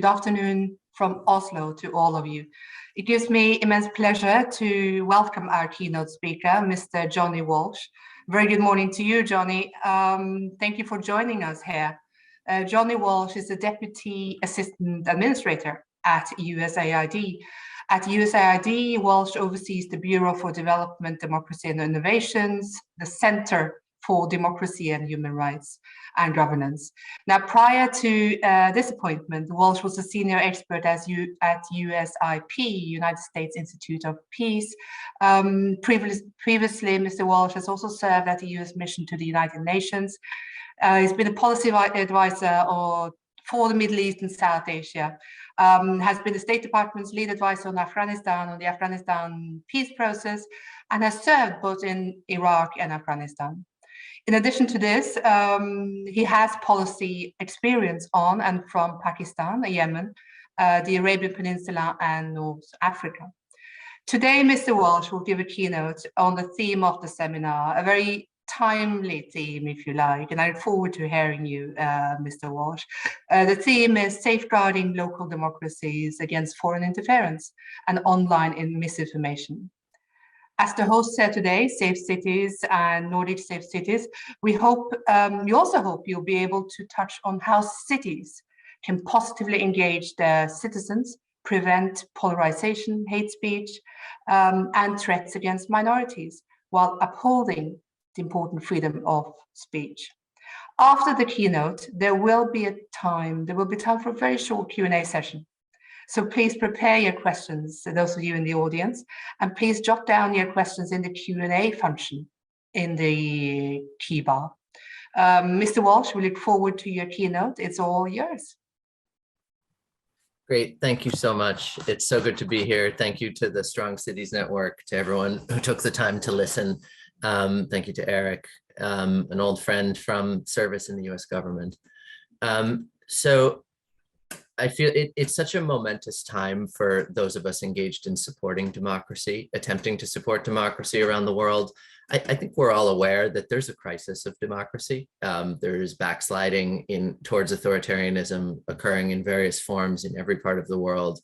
good afternoon from Oslo to all of you. It gives me immense pleasure to welcome our keynote speaker, Mr. Johnny Walsh. Very good morning to you, Johnny. Thank you for joining us here. Johnny Walsh is the Deputy Assistant Administrator at USAID. At USAID, Walsh oversees the Bureau for Development, Democracy and Innovations, the Center for Democracy and Human Rights and Governance. Now, prior to this appointment, Walsh was a senior expert at USIP, United States Institute of Peace. Previously, Mr. Walsh has also served at the US mission to the United Nations. He's been a policy advisor for the Middle East and South Asia, has been the State Department's lead advisor on Afghanistan, on the Afghanistan peace process, and has served both in Iraq and Afghanistan. In addition to this, he has policy experience on and from Pakistan, Yemen, the Arabian Peninsula, and North Africa. Today, Mr. Walsh will give a keynote on the theme of the seminar, a very timely theme, if you like, and I look forward to hearing you, Mr. Walsh. The theme is safeguarding local democracies against foreign interference and online misinformation. As the host said today, Safe Cities and Nordic Safe Cities, we also hope you'll be able to touch on how cities can positively engage their citizens, prevent polarization, hate speech, and threats against minorities, while upholding the important freedom of speech. After the keynote, there will be time for a very short Q&A session. So please prepare your questions, those of you in the audience, and please jot down your questions in the Q&A function in the key bar. Mr. Walsh, we look forward to your keynote. It's all yours. Great, thank you so much. It's so good to be here. Thank you to the Strong Cities Network, to everyone who took the time to listen. Thank you to Eric, an old friend from service in the US government. So I feel it's such a momentous time for those of us engaged in supporting democracy, attempting to support democracy around the world. I think we're all aware that there's a crisis of democracy. There's backsliding towards authoritarianism occurring in various forms in every part of the world.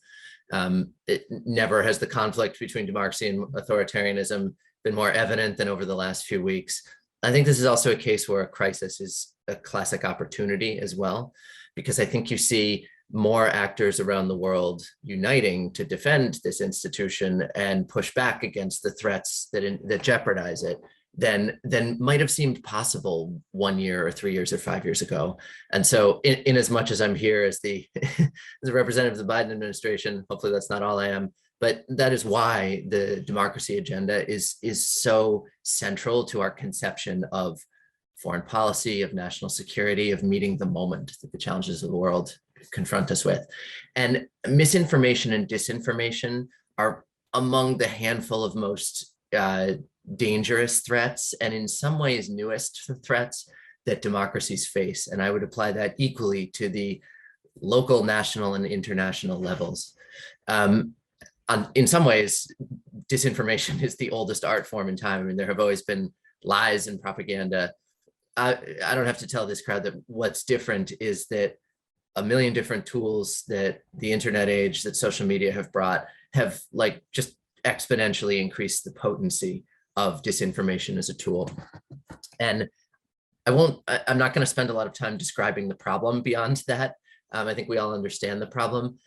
Never has the conflict between democracy and authoritarianism been more evident than over the last few weeks. I think this is also a case where a crisis is a classic opportunity as well, because I think you see more actors around the world uniting to defend this institution and push back against the threats that jeopardize it than might have seemed possible 1 year or 3 years or 5 years ago. And so in as much as I'm here as the representative of the Biden administration, hopefully that's not all I am, but that is why the democracy agenda is so central to our conception of foreign policy, of national security, of meeting the moment that the challenges of the world confront us with. And misinformation and disinformation are among the handful of most dangerous threats, and in some ways newest threats that democracies face. And I would apply that equally to the local, national, and international levels. In some ways, disinformation is the oldest art form in time. I mean, there have always been lies and propaganda. I don't have to tell this crowd that what's different is that a million different tools that the internet age, that social media have brought, have like just exponentially increased the potency of disinformation as a tool. And I'm not going to spend a lot of time describing the problem beyond that. I think we all understand the problem.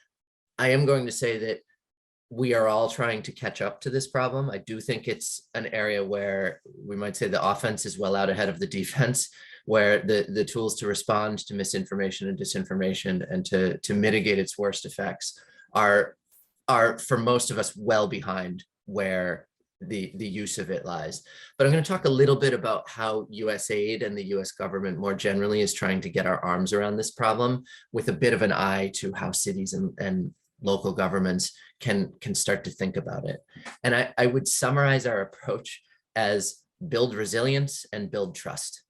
I am going to say that we are all trying to catch up to this problem. I do think it's an area where we might say the offense is well out ahead of the defense, where the tools to respond to misinformation and disinformation and to mitigate its worst effects are for most of us well behind where the use of it lies. But I'm going to talk a little bit about how USAID and the US government more generally is trying to get our arms around this problem, with a bit of an eye to how cities and local governments can start to think about it. And I would summarize our approach as build resilience and build trust.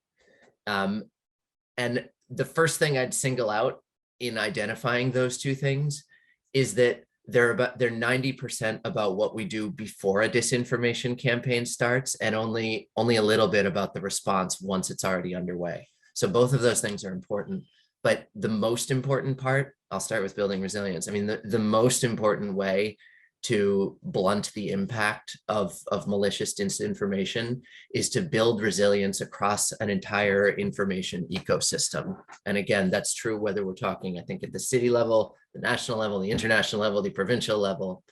And the first thing I'd single out in identifying those two things is that they're 90% about what we do before a disinformation campaign starts, and only a little bit about the response once it's already underway. So both of those things are important, but the most important part I'll start with building resilience. I mean, the most important way to blunt the impact of malicious disinformation is to build resilience across an entire information ecosystem. And again, that's true whether we're talking, I think, at the city level, the national level, the international level, the provincial level.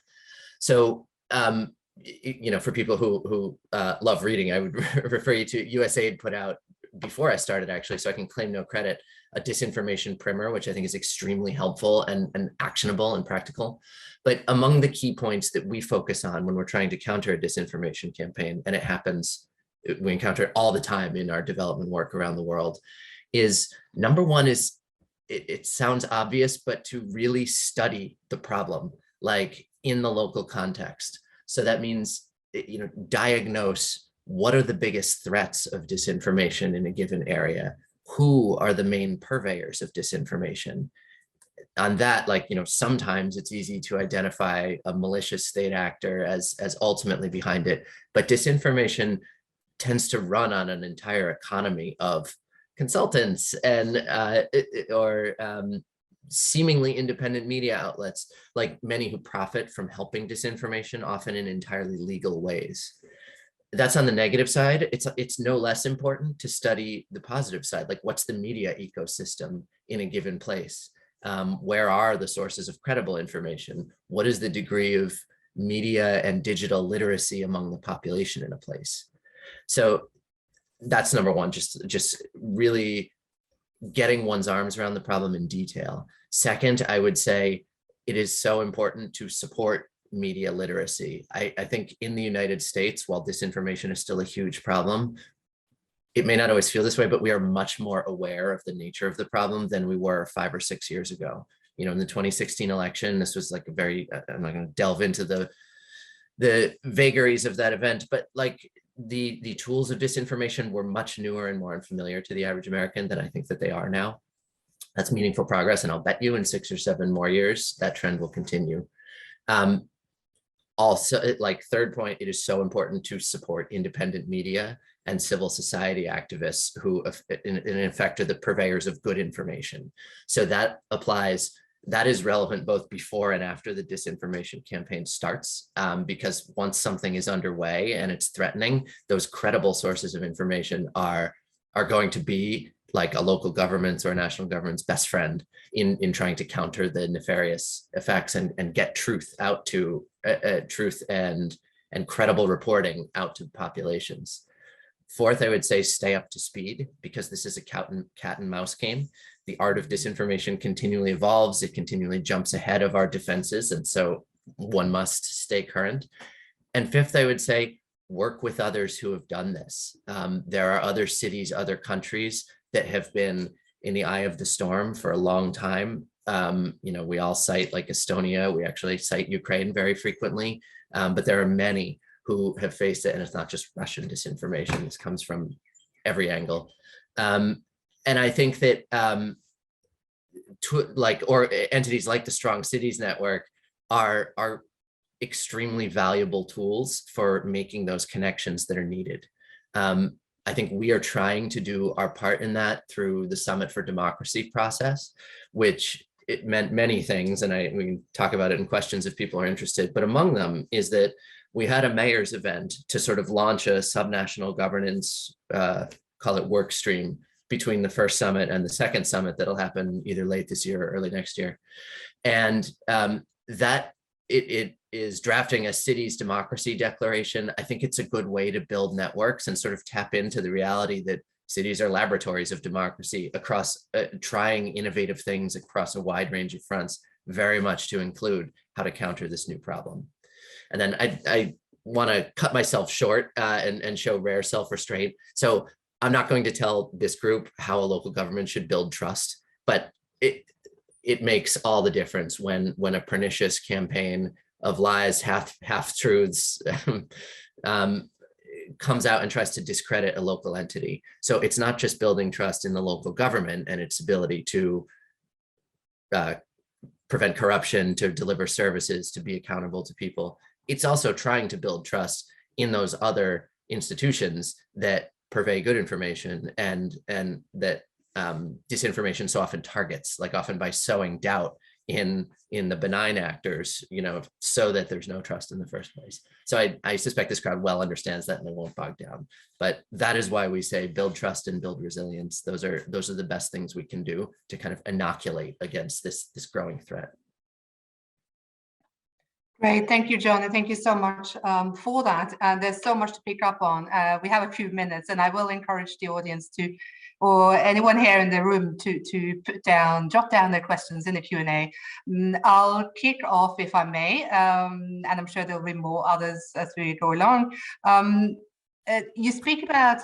So, for people who love reading, I would refer you to USAID put out, before I started actually, so I can claim no credit, a disinformation primer, which I think is extremely helpful and actionable and practical. But among the key points that we focus on when we're trying to counter a disinformation campaign, and it happens, we encounter it all the time in our development work around the world, is number one is, it sounds obvious, but to really study the problem, like in the local context. So that means, diagnose what are the biggest threats of disinformation in a given area? Who are the main purveyors of disinformation? On that, sometimes it's easy to identify a malicious state actor as ultimately behind it, but disinformation tends to run on an entire economy of consultants and seemingly independent media outlets, like many who profit from helping disinformation, often in entirely legal ways. That's on the negative side. It's no less important to study the positive side, like what's the media ecosystem in a given place? Where are the sources of credible information? What is the degree of media and digital literacy among the population in a place? So that's number one, just really getting one's arms around the problem in detail. Second, I would say it is so important to support media literacy. I think in the United States, while disinformation is still a huge problem, it may not always feel this way, but we are much more aware of the nature of the problem than we were 5 or 6 years ago. In the 2016 election, this was like a very, I'm not going to delve into the vagaries of that event, but like the tools of disinformation were much newer and more unfamiliar to the average American than I think that they are now. That's meaningful progress, and I'll bet you in 6 or 7 more years, that trend will continue. Also, third point, it is so important to support independent media and civil society activists who in effect are the purveyors of good information. So that applies, that is relevant both before and after the disinformation campaign starts, because once something is underway and it's threatening, those credible sources of information are going to be like a local government's or a national government's best friend in trying to counter the nefarious effects and get truth out to truth and credible reporting out to populations. Fourth, I would say stay up to speed, because this is a cat and mouse game. The art of disinformation continually evolves. It continually jumps ahead of our defenses. And so one must stay current. And fifth, I would say work with others who have done this. There are other cities, other countries that have been in the eye of the storm for a long time. We all cite like Estonia, we actually cite Ukraine very frequently, but there are many who have faced it, and it's not just Russian disinformation, this comes from every angle. And I think that entities like the Strong Cities Network are extremely valuable tools for making those connections that are needed. I think we are trying to do our part in that through the Summit for Democracy process, which it meant many things, and we can talk about it in questions if people are interested, but among them is that we had a mayor's event to sort of launch a subnational governance, call it work stream, between the first summit and the second summit that'll happen either late this year or early next year. And that it is drafting a city's democracy declaration. I think it's a good way to build networks and sort of tap into the reality that cities are laboratories of democracy across trying innovative things across a wide range of fronts, very much to include how to counter this new problem. And then I want to cut myself short and show rare self-restraint. So I'm not going to tell this group how a local government should build trust, but it makes all the difference when a pernicious campaign of lies, half-truths comes out and tries to discredit a local entity. So it's not just building trust in the local government and its ability to prevent corruption, to deliver services, to be accountable to people. It's also trying to build trust in those other institutions that purvey good information and that disinformation so often targets, like often by sowing doubt in the benign actors, so that there's no trust in the first place. So I suspect this crowd well understands that and they won't bog down. But that is why we say build trust and build resilience. Those are the best things we can do to kind of inoculate against this growing threat. Great, thank you, John, and thank you so much for that. And there's so much to pick up on. We have a few minutes, and I will encourage the audience to, or anyone here in the room, to jot down their questions in the Q&A. I'll kick off, if I may, and I'm sure there'll be more others as we go along. You speak about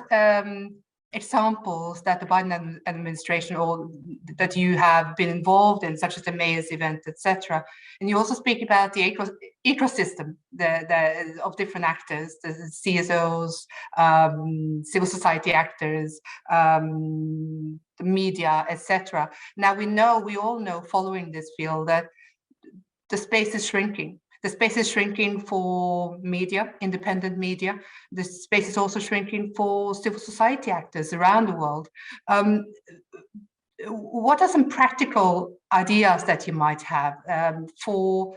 examples that the Biden administration or that you have been involved in, such as the mayor's event, etc. And you also speak about the ecosystem of different actors, the CSOs, civil society actors, the media, etc. Now we all know, following this field, that the space is shrinking. The space is shrinking for media, independent media. The space is also shrinking for civil society actors around the world. What are some practical ideas that you might have for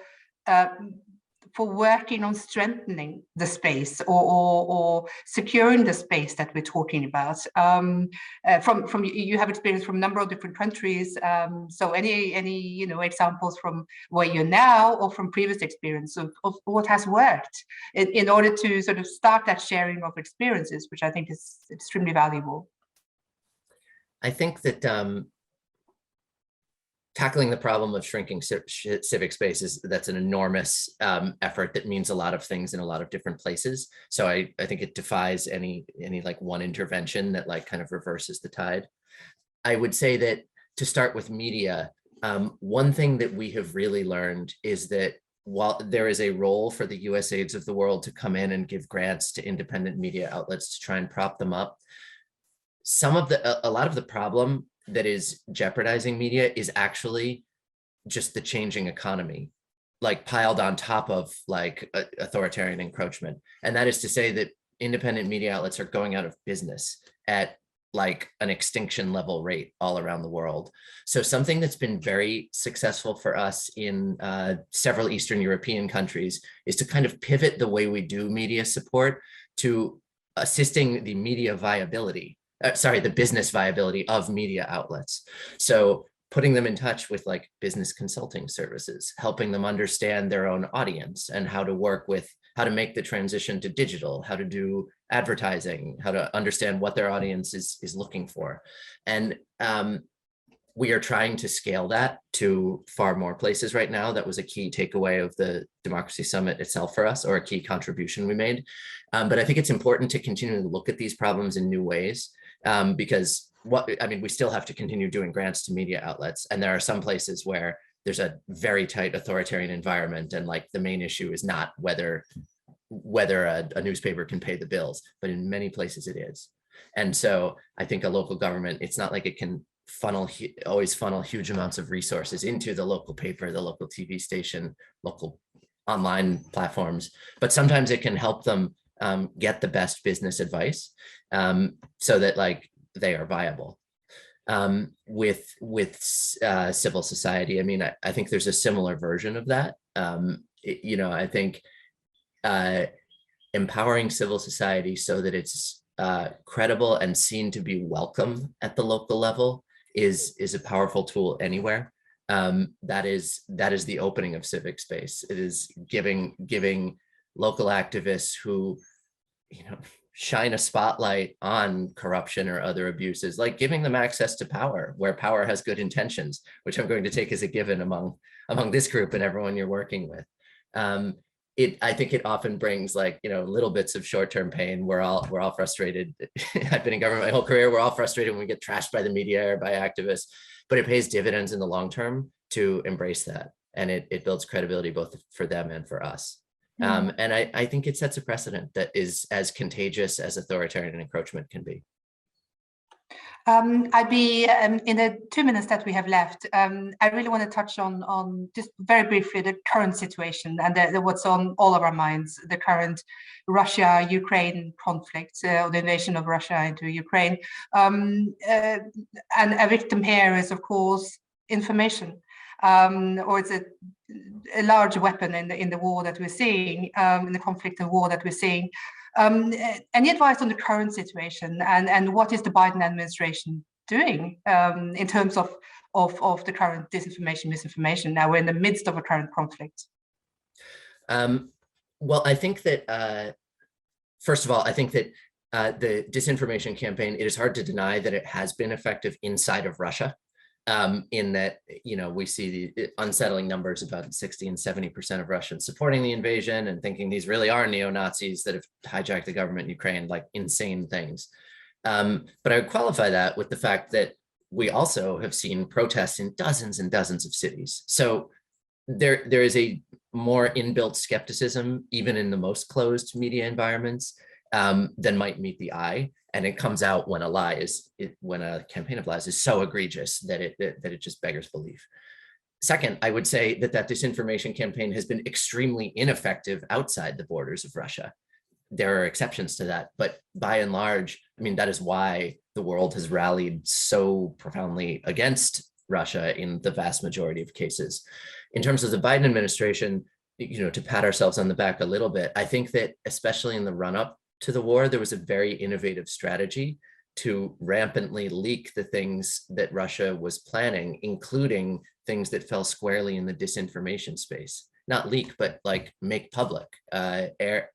working on strengthening the space or securing the space that we're talking about? From you have experience from a number of different countries. So any examples from where you're now or from previous experience of what has worked in order to sort of start that sharing of experiences, which I think is extremely valuable. I think that tackling the problem of shrinking civic spaces, that's an enormous effort that means a lot of things in a lot of different places. So I think it defies any like one intervention that like kind of reverses the tide. I would say that to start with media, one thing that we have really learned is that while there is a role for the USAIDs of the world to come in and give grants to independent media outlets to try and prop them up, a lot of the problem that is jeopardizing media is actually just the changing economy, like piled on top of like authoritarian encroachment. And that is to say that independent media outlets are going out of business at like an extinction level rate all around the world. So something that's been very successful for us in several Eastern European countries is to kind of pivot the way we do media support to assisting the media viability. The business viability of media outlets. So putting them in touch with like business consulting services, helping them understand their own audience and how to work with, how to make the transition to digital, how to do advertising, how to understand what their audience is looking for. And we are trying to scale that to far more places right now. That was a key takeaway of the Democracy Summit itself for us, or a key contribution we made. But I think it's important to continue to look at these problems in new ways. Because we still have to continue doing grants to media outlets. And there are some places where there's a very tight authoritarian environment. And like the main issue is not whether a newspaper can pay the bills, but in many places it is. And so I think a local government, it's not like it can always funnel huge amounts of resources into the local paper, the local TV station, local online platforms, but sometimes it can help them get the best business advice so that like they are viable. With civil society, I think there's a similar version of that. I think empowering civil society so that it's credible and seen to be welcome at the local level is a powerful tool anywhere. That is the opening of civic space. It is giving local activists who shine a spotlight on corruption or other abuses, like giving them access to power where power has good intentions, which I'm going to take as a given among this group and everyone you're working with. I think it often brings like, little bits of short-term pain. We're all frustrated. I've been in government my whole career. We're all frustrated when we get trashed by the media or by activists, but it pays dividends in the long term to embrace that. And it builds credibility both for them and for us. And I think it sets a precedent that is as contagious as authoritarian encroachment can be. I'd be in the 2 minutes that we have left. I really want to touch on just very briefly the current situation and what's on all of our minds, the current Russia-Ukraine conflict, or the invasion of Russia into Ukraine. And a victim here is, of course, information. or it's a large weapon in the war that we're seeing, in the conflict and war that we're seeing. Any advice on the current situation, and what is the Biden administration doing in terms of the current disinformation, misinformation? Now we're in the midst of a current conflict. Well, I think that, first of all, I think that the disinformation campaign, it is hard to deny that it has been effective inside of Russia, in that, we see the unsettling numbers about 60 and 70% of Russians supporting the invasion and thinking these really are neo-Nazis that have hijacked the government in Ukraine, like insane things. But I would qualify that with the fact that we also have seen protests in dozens and dozens of cities. So there is a more inbuilt skepticism, even in the most closed media environments, than might meet the eye. And it comes out when when a campaign of lies is so egregious that it just beggars belief. Second, I would say that disinformation campaign has been extremely ineffective outside the borders of Russia. There are exceptions to that, but by and large, I mean, that is why the world has rallied so profoundly against Russia in the vast majority of cases. In terms of the Biden administration, to pat ourselves on the back a little bit, I think that especially in the run-up to the war, there was a very innovative strategy to rampantly leak the things that Russia was planning, including things that fell squarely in the disinformation space. Not leak, but like make public, air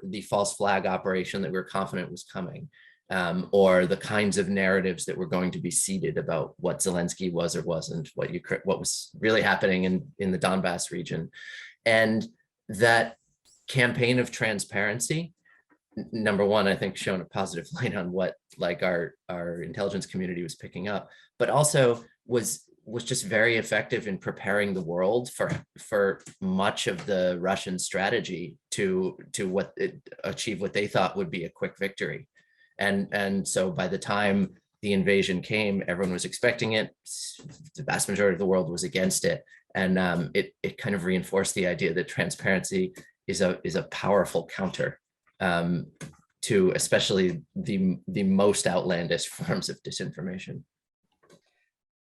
the false flag operation that we were confident was coming, or the kinds of narratives that were going to be seeded about what Zelensky was or wasn't, what was really happening in the Donbass region. And that campaign of transparency, number one, I think shone a positive light on what our intelligence community was picking up, but also was just very effective in preparing the world for much of the Russian strategy to achieve what they thought would be a quick victory. And so by the time the invasion came, everyone was expecting it. The vast majority of the world was against it. And it kind of reinforced the idea that transparency is a powerful counter to especially the most outlandish forms of disinformation.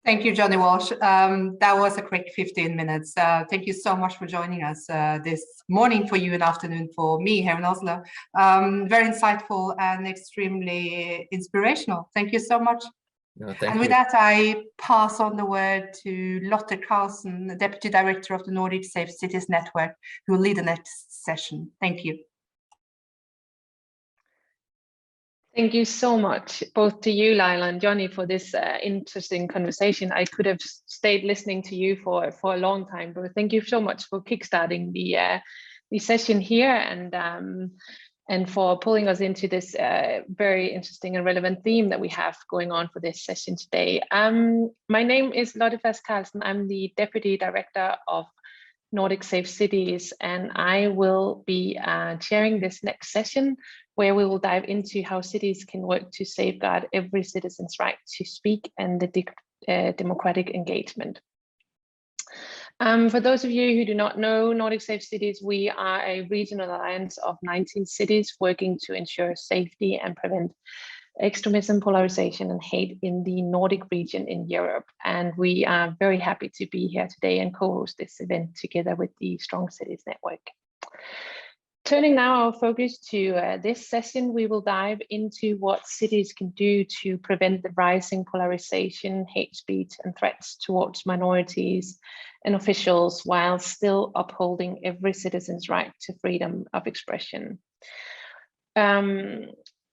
Thank you, Johnny Walsh. That was a quick 15 minutes. Thank you so much for joining us this morning for you and afternoon for me here in Oslo. Very insightful and extremely inspirational. Thank you so much. No, thank and you. with that, I pass on the word to Lotte Carlsen, Deputy Director of the Nordic Safe Cities Network, who will lead the next session. Thank you. Thank you so much, both to you, Laila and Johnny, for this interesting conversation. I could have stayed listening to you for a long time, but thank you so much for kickstarting the session here and for pulling us into this very interesting and relevant theme that we have going on for this session today. My name is Lotte Carlsen. I'm the Deputy Director of Nordic Safe Cities, and I will be chairing this next session, where we will dive into how cities can work to safeguard every citizen's right to speak and the democratic engagement. For those of you who do not know Nordic Safe Cities, we are a regional alliance of 19 cities working to ensure safety and prevent extremism, polarization, and hate in the Nordic region in Europe. And we are very happy to be here today and co-host this event together with the Strong Cities Network. Turning now our focus to this session, we will dive into what cities can do to prevent the rising polarization, hate speech, and threats towards minorities and officials, while still upholding every citizen's right to freedom of expression.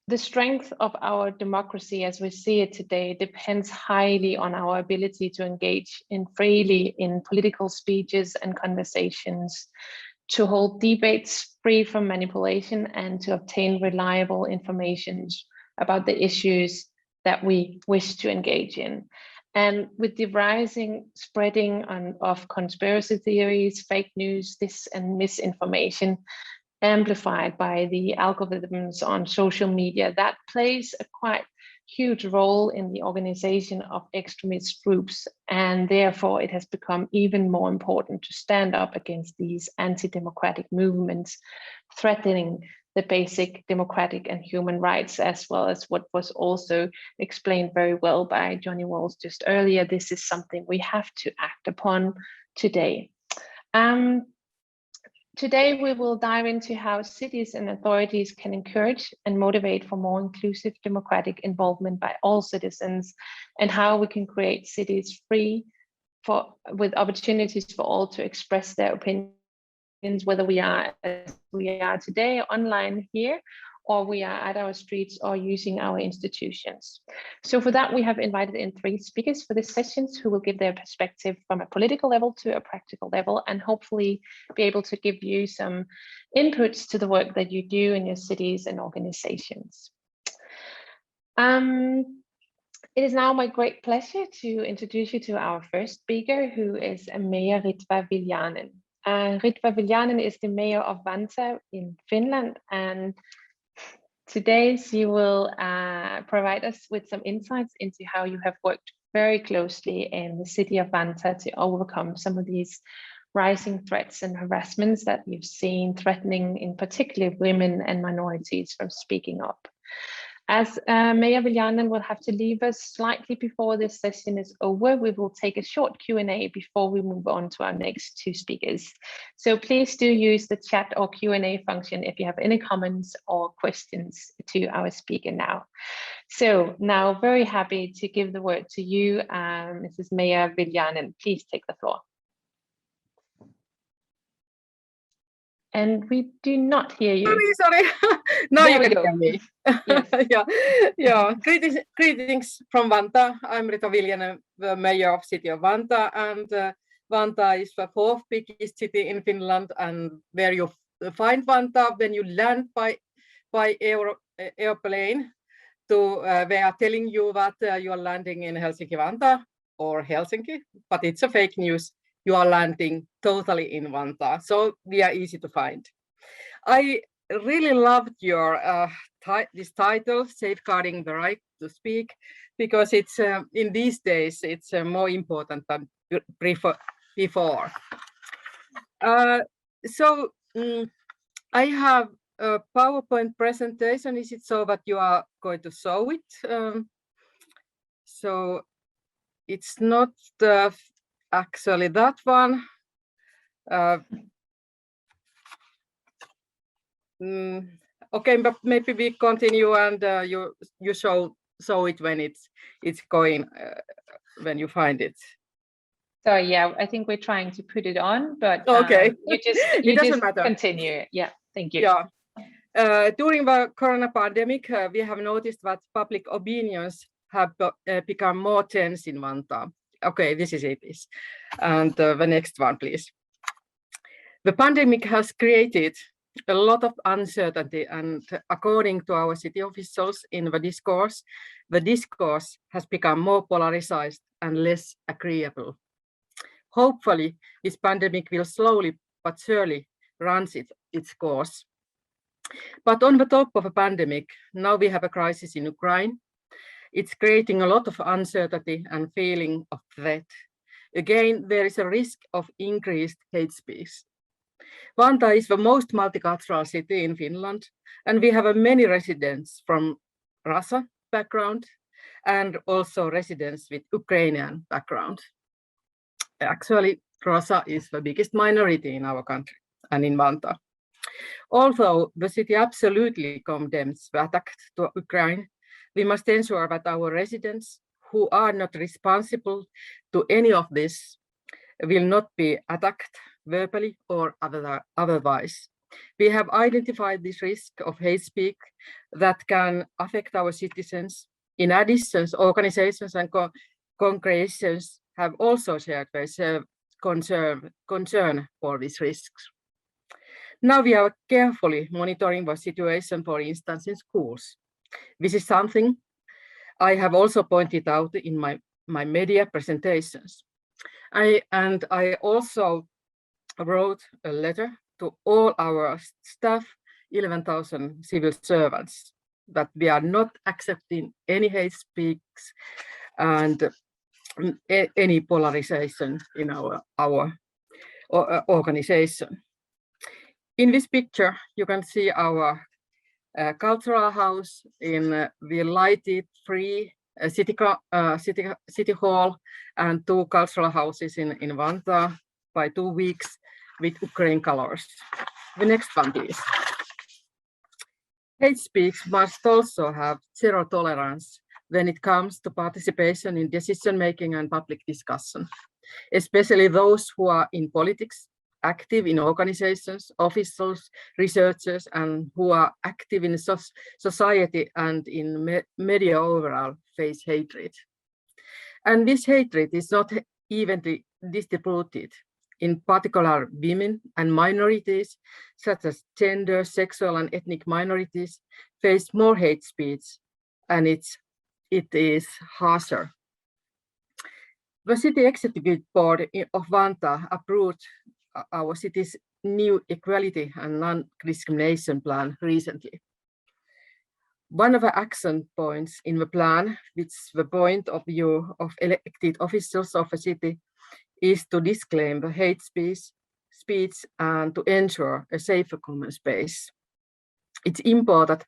The strength of our democracy as we see it today depends highly on our ability to engage freely in political speeches and conversations, to hold debates free from manipulation, and to obtain reliable information about the issues that we wish to engage in. And with the rising spreading of conspiracy theories, fake news, and misinformation, amplified by the algorithms on social media, that plays a quite huge role in the organization of extremist groups, and therefore it has become even more important to stand up against these anti-democratic movements threatening the basic democratic and human rights, as well as what was also explained very well by Johnny Walsh just earlier. This is something we have to act upon today. Today, we will dive into how cities and authorities can encourage and motivate for more inclusive democratic involvement by all citizens, and how we can create cities free with opportunities for all to express their opinions, whether we are as we are today online here, or we are at our streets or using our institutions. So for that, we have invited in 3 speakers for this sessions who will give their perspective from a political level to a practical level, and hopefully be able to give you some inputs to the work that you do in your cities and organizations. It is now my great pleasure to introduce you to our first speaker, who is Mayor Ritva Viljanen. Ritva Viljanen is the mayor of Vanta in Finland, and today she will provide us with some insights into how you have worked very closely in the city of Vanta to overcome some of these rising threats and harassments that you've seen threatening in particular women and minorities from speaking up. As Mayor Viljanen will have to leave us slightly before this session is over, we will take a short Q&A before we move on to our next 2 speakers. So please do use the chat or Q&A function if you have any comments or questions to our speaker now. So now, very happy to give the word to you, Mrs. Mayor Viljanen. Please take the floor. And we do not hear you. Sorry. Now There you we can go. hear me. Yes. Yeah. Greetings from Vanta. I'm Ritva Viljanen, the mayor of city of Vanta, and Vanta is the 4th biggest city in Finland. And where you find Vanta when you land by airplane, they are telling you that you are landing in Helsinki Vanta or Helsinki, but it's a fake news. You are landing totally in Vanta, so we are easy to find. I really loved your this title, Safeguarding the Right to Speak, because it's in these days it's more important than before. I have a PowerPoint presentation. Is it so that you are going to show it? So it's not actually that one. Okay, but maybe we continue and you show it when it's going when you find it. So yeah, I think we're trying to put it on, but okay, you just matter. Continue. Yeah, thank you. Yeah, during the corona pandemic, we have noticed that public opinions have become more tense in Vanta. Okay, this is it. And the next one, please. The pandemic has created a lot of uncertainty, and according to our city officials in the discourse has become more polarized and less agreeable. Hopefully, this pandemic will slowly but surely run its course. But on the top of a pandemic, now we have a crisis in Ukraine. It's creating a lot of uncertainty and feeling of threat. Again, there is a risk of increased hate speech. Vanta is the most multicultural city in Finland, and we have many residents from Russia background and also residents with Ukrainian background. Actually, Russia is the biggest minority in our country and in Vanta. Although the city absolutely condemns the attack to Ukraine, we must ensure that our residents who are not responsible to any of this will not be attacked verbally or otherwise. We have identified this risk of hate speech that can affect our citizens. In addition, organizations and congregations have also shared their concern for these risks. Now we are carefully monitoring the situation, for instance, in schools. This is something I have also pointed out in my media presentations. I also wrote a letter to all our staff, 11,000 civil servants, that we are not accepting any hate speech and any polarization in our organization. In this picture, you can see our cultural house in the lighted free city hall and 2 cultural houses in Vanta by 2 weeks with Ukraine colors. The next one, please. Hate speech must also have zero tolerance when it comes to participation in decision-making and public discussion, especially those who are in politics, active in organizations, officials, researchers, and who are active in society and in media overall face hatred. And this hatred is not evenly distributed. In particular, women and minorities, such as gender, sexual, and ethnic minorities, face more hate speech, and it is harsher. The City Executive Board of Vanta approved our city's new equality and non-discrimination plan recently. One of the action points in the plan, which is the point of view of elected officials of the city, is to disclaim the hate speech and to ensure a safer common space. It's important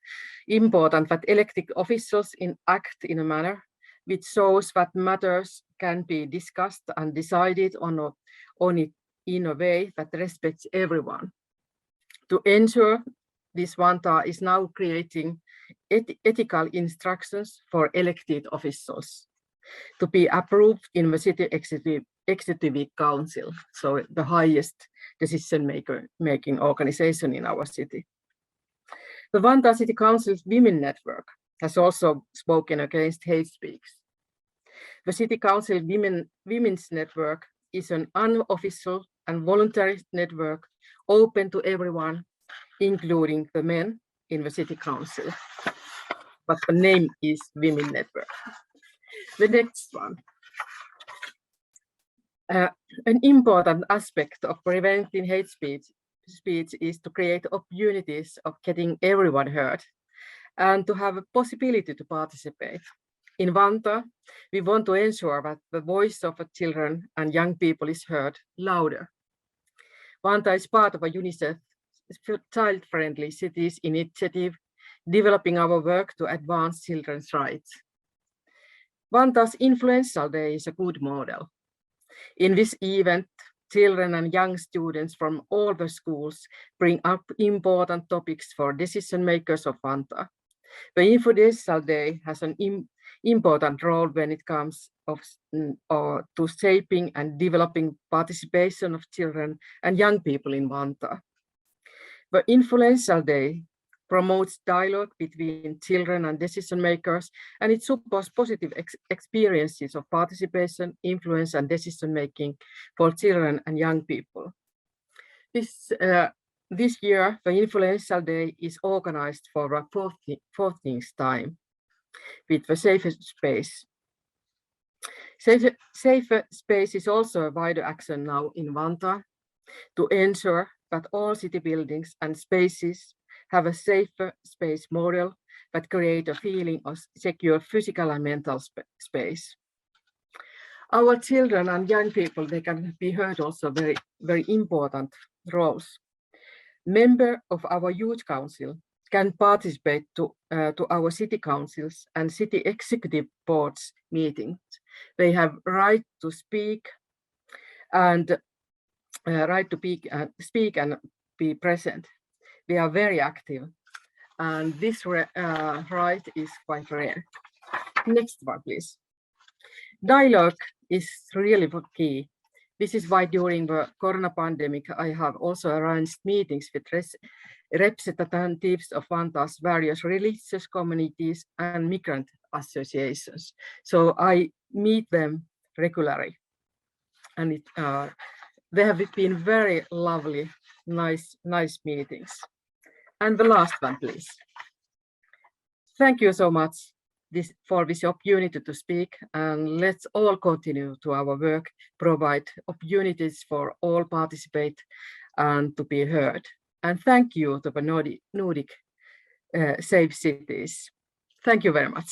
that elected officials act in a manner which shows that matters can be discussed and decided on it in a way that respects everyone. To ensure this, Vanta is now creating ethical instructions for elected officials to be approved in the City Executive Council, so the highest decision-making organization in our city. The Vanta City Council's Women Network has also spoken against hate speech. The City Council Women's Network is an unofficial and voluntary network open to everyone, including the men in the City Council. But the name is Women Network. The next one. An important aspect of preventing hate speech is to create opportunities of getting everyone heard and to have a possibility to participate. In Vanta, we want to ensure that the voice of the children and young people is heard louder. Vanta is part of a UNICEF child-friendly cities initiative, developing our work to advance children's rights. Vanta's Influential Day is a good model. In this event, children and young students from all the schools bring up important topics for decision makers of Vanta. The Influential Day has an important role when it comes to shaping and developing participation of children and young people in Vanta. The Influential Day promotes dialogue between children and decision makers, and it supports positive experiences of participation, influence, and decision making for children and young people. This year, the Influential Day is organized for a 14th time with the Safer Space. Safer Space is also a wider action now in Vanta to ensure that all city buildings and spaces have a safer space model that create a feeling of secure physical and mental space. Our children and young people, they can be heard also very, very important roles. Members of our youth council can participate to our city councils and city executive boards meetings. They have right to speak and speak and be present. They are very active, and this right is quite rare. Next one, please. Dialogue is really key. This is why during the corona pandemic, I have also arranged meetings with representatives of Vanta's various religious communities and migrant associations. So I meet them regularly, and they have been very lovely, nice meetings. And the last one, please. Thank you so much for this opportunity to speak, and let's all continue to our work, provide opportunities for all participate and to be heard. And thank you to the Nordic Safe Cities. Thank you very much.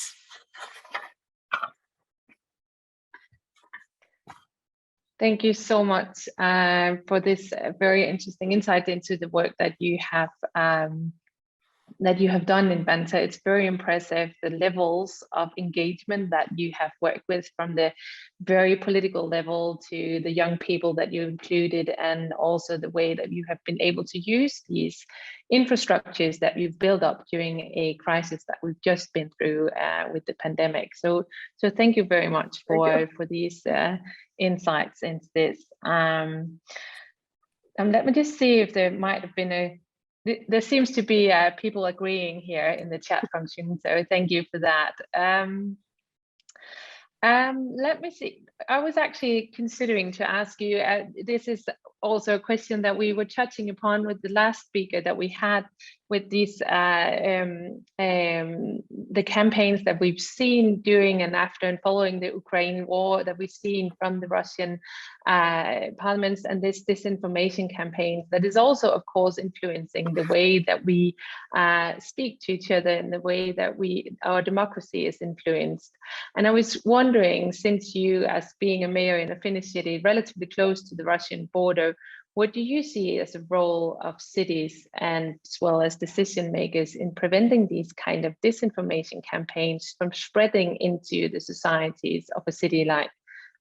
Thank you so much for this very interesting insight into the work that you have that you have done in Vanta. It's very impressive, the levels of engagement that you have worked with, from the very political level to the young people that you included, and also the way that you have been able to use these infrastructures that you've built up during a crisis that we've just been through with the pandemic. So thank you very much for these insights into this. Let me just see if there might have been there seems to be people agreeing here in the chat function, so thank you for that. Let me see. I was actually considering to ask you, this is also a question that we were touching upon with the last speaker that we had, with these the campaigns that we've seen during and after and following the Ukraine war, that we've seen from the Russian parliaments, and this disinformation campaign that is also, of course, influencing the way that we speak to each other and the way that our democracy is influenced. And I was wondering, since you, as being a mayor in a Finnish city relatively close to the Russian border, what do you see as a role of cities and as well as decision makers in preventing these kind of disinformation campaigns from spreading into the societies of a city like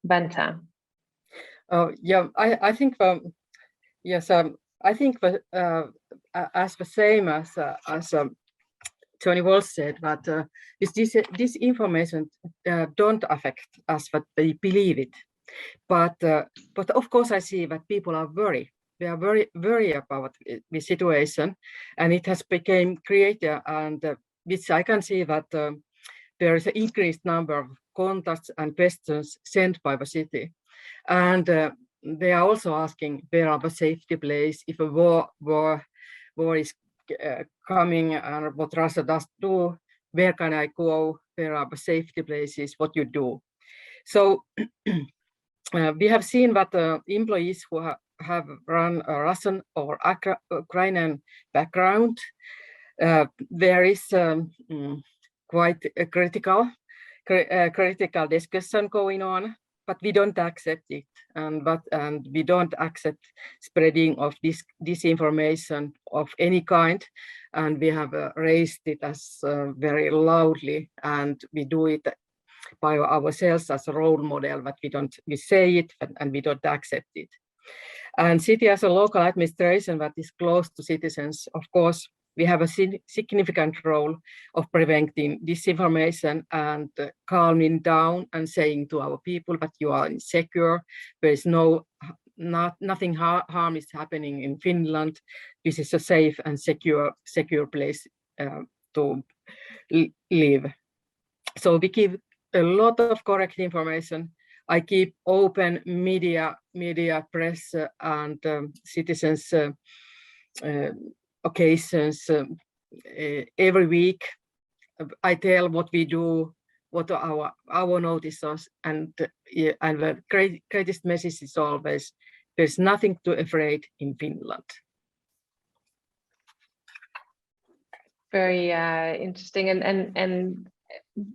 Vanta? Yeah, I think yes, I think as the same as Tony Walsh said, that this information don't affect us, but they believe it. But of course, I see that people are worried. They are very about the situation, and it has become greater. And which I can see that there is an increased number of contacts and questions sent by the city, and they are also asking where are the safety places if a war is coming, and what Russia does do. Where can I go? Where are the safety places? What you do? So. We have seen that employees who have run a Russian or Ukrainian background, there is quite a critical discussion going on, but we don't accept it, and we don't accept spreading of this disinformation of any kind, and we have raised it as very loudly, and we do it by ourselves as a role model, but we say it and we don't accept it. And city as a local administration that is close to citizens, of course, we have a significant role of preventing disinformation and calming down and saying to our people that you are secure. There is nothing harm is happening in Finland. This is a safe and secure place to live. So we give a lot of correct information. I keep open media, press, and citizens occasions every week. I tell what we do, what are our notices, and the greatest message is always: there's nothing to afraid in Finland. Very interesting, and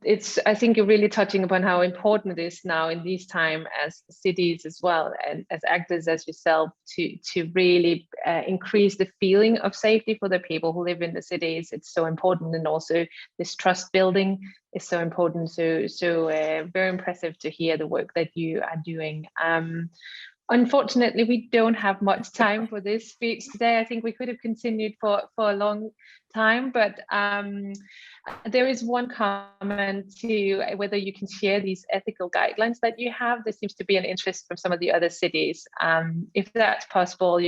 it's, I think you're really touching upon how important it is now in these times as cities as well, and as actors as yourself, to really increase the feeling of safety for the people who live in the cities. It's so important, and also this trust building is so important. So very impressive to hear the work that you are doing. Unfortunately, we don't have much time for this speech today. I think we could have continued for a long time, but there is one comment to whether you can share these ethical guidelines that you have. There seems to be an interest from some of the other cities. If that's possible,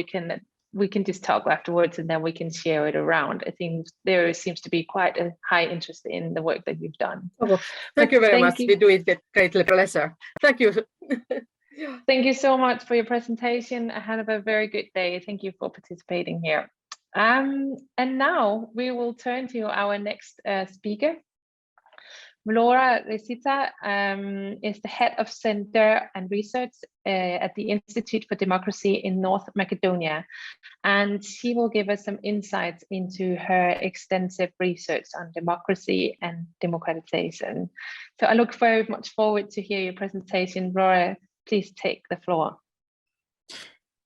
we can just talk afterwards, and then we can share it around. I think there seems to be quite a high interest in the work that you've done. Oh, thank you very much. We do it with great pleasure. Thank you. Thank you so much for your presentation. Have a very good day. Thank you for participating here. And now we will turn to our next speaker. Lesita is the head of Center and Research at the Institute for Democracy in North Macedonia, and she will give us some insights into her extensive research on democracy and democratization. So I look very much forward to hear your presentation. Laura, please take the floor.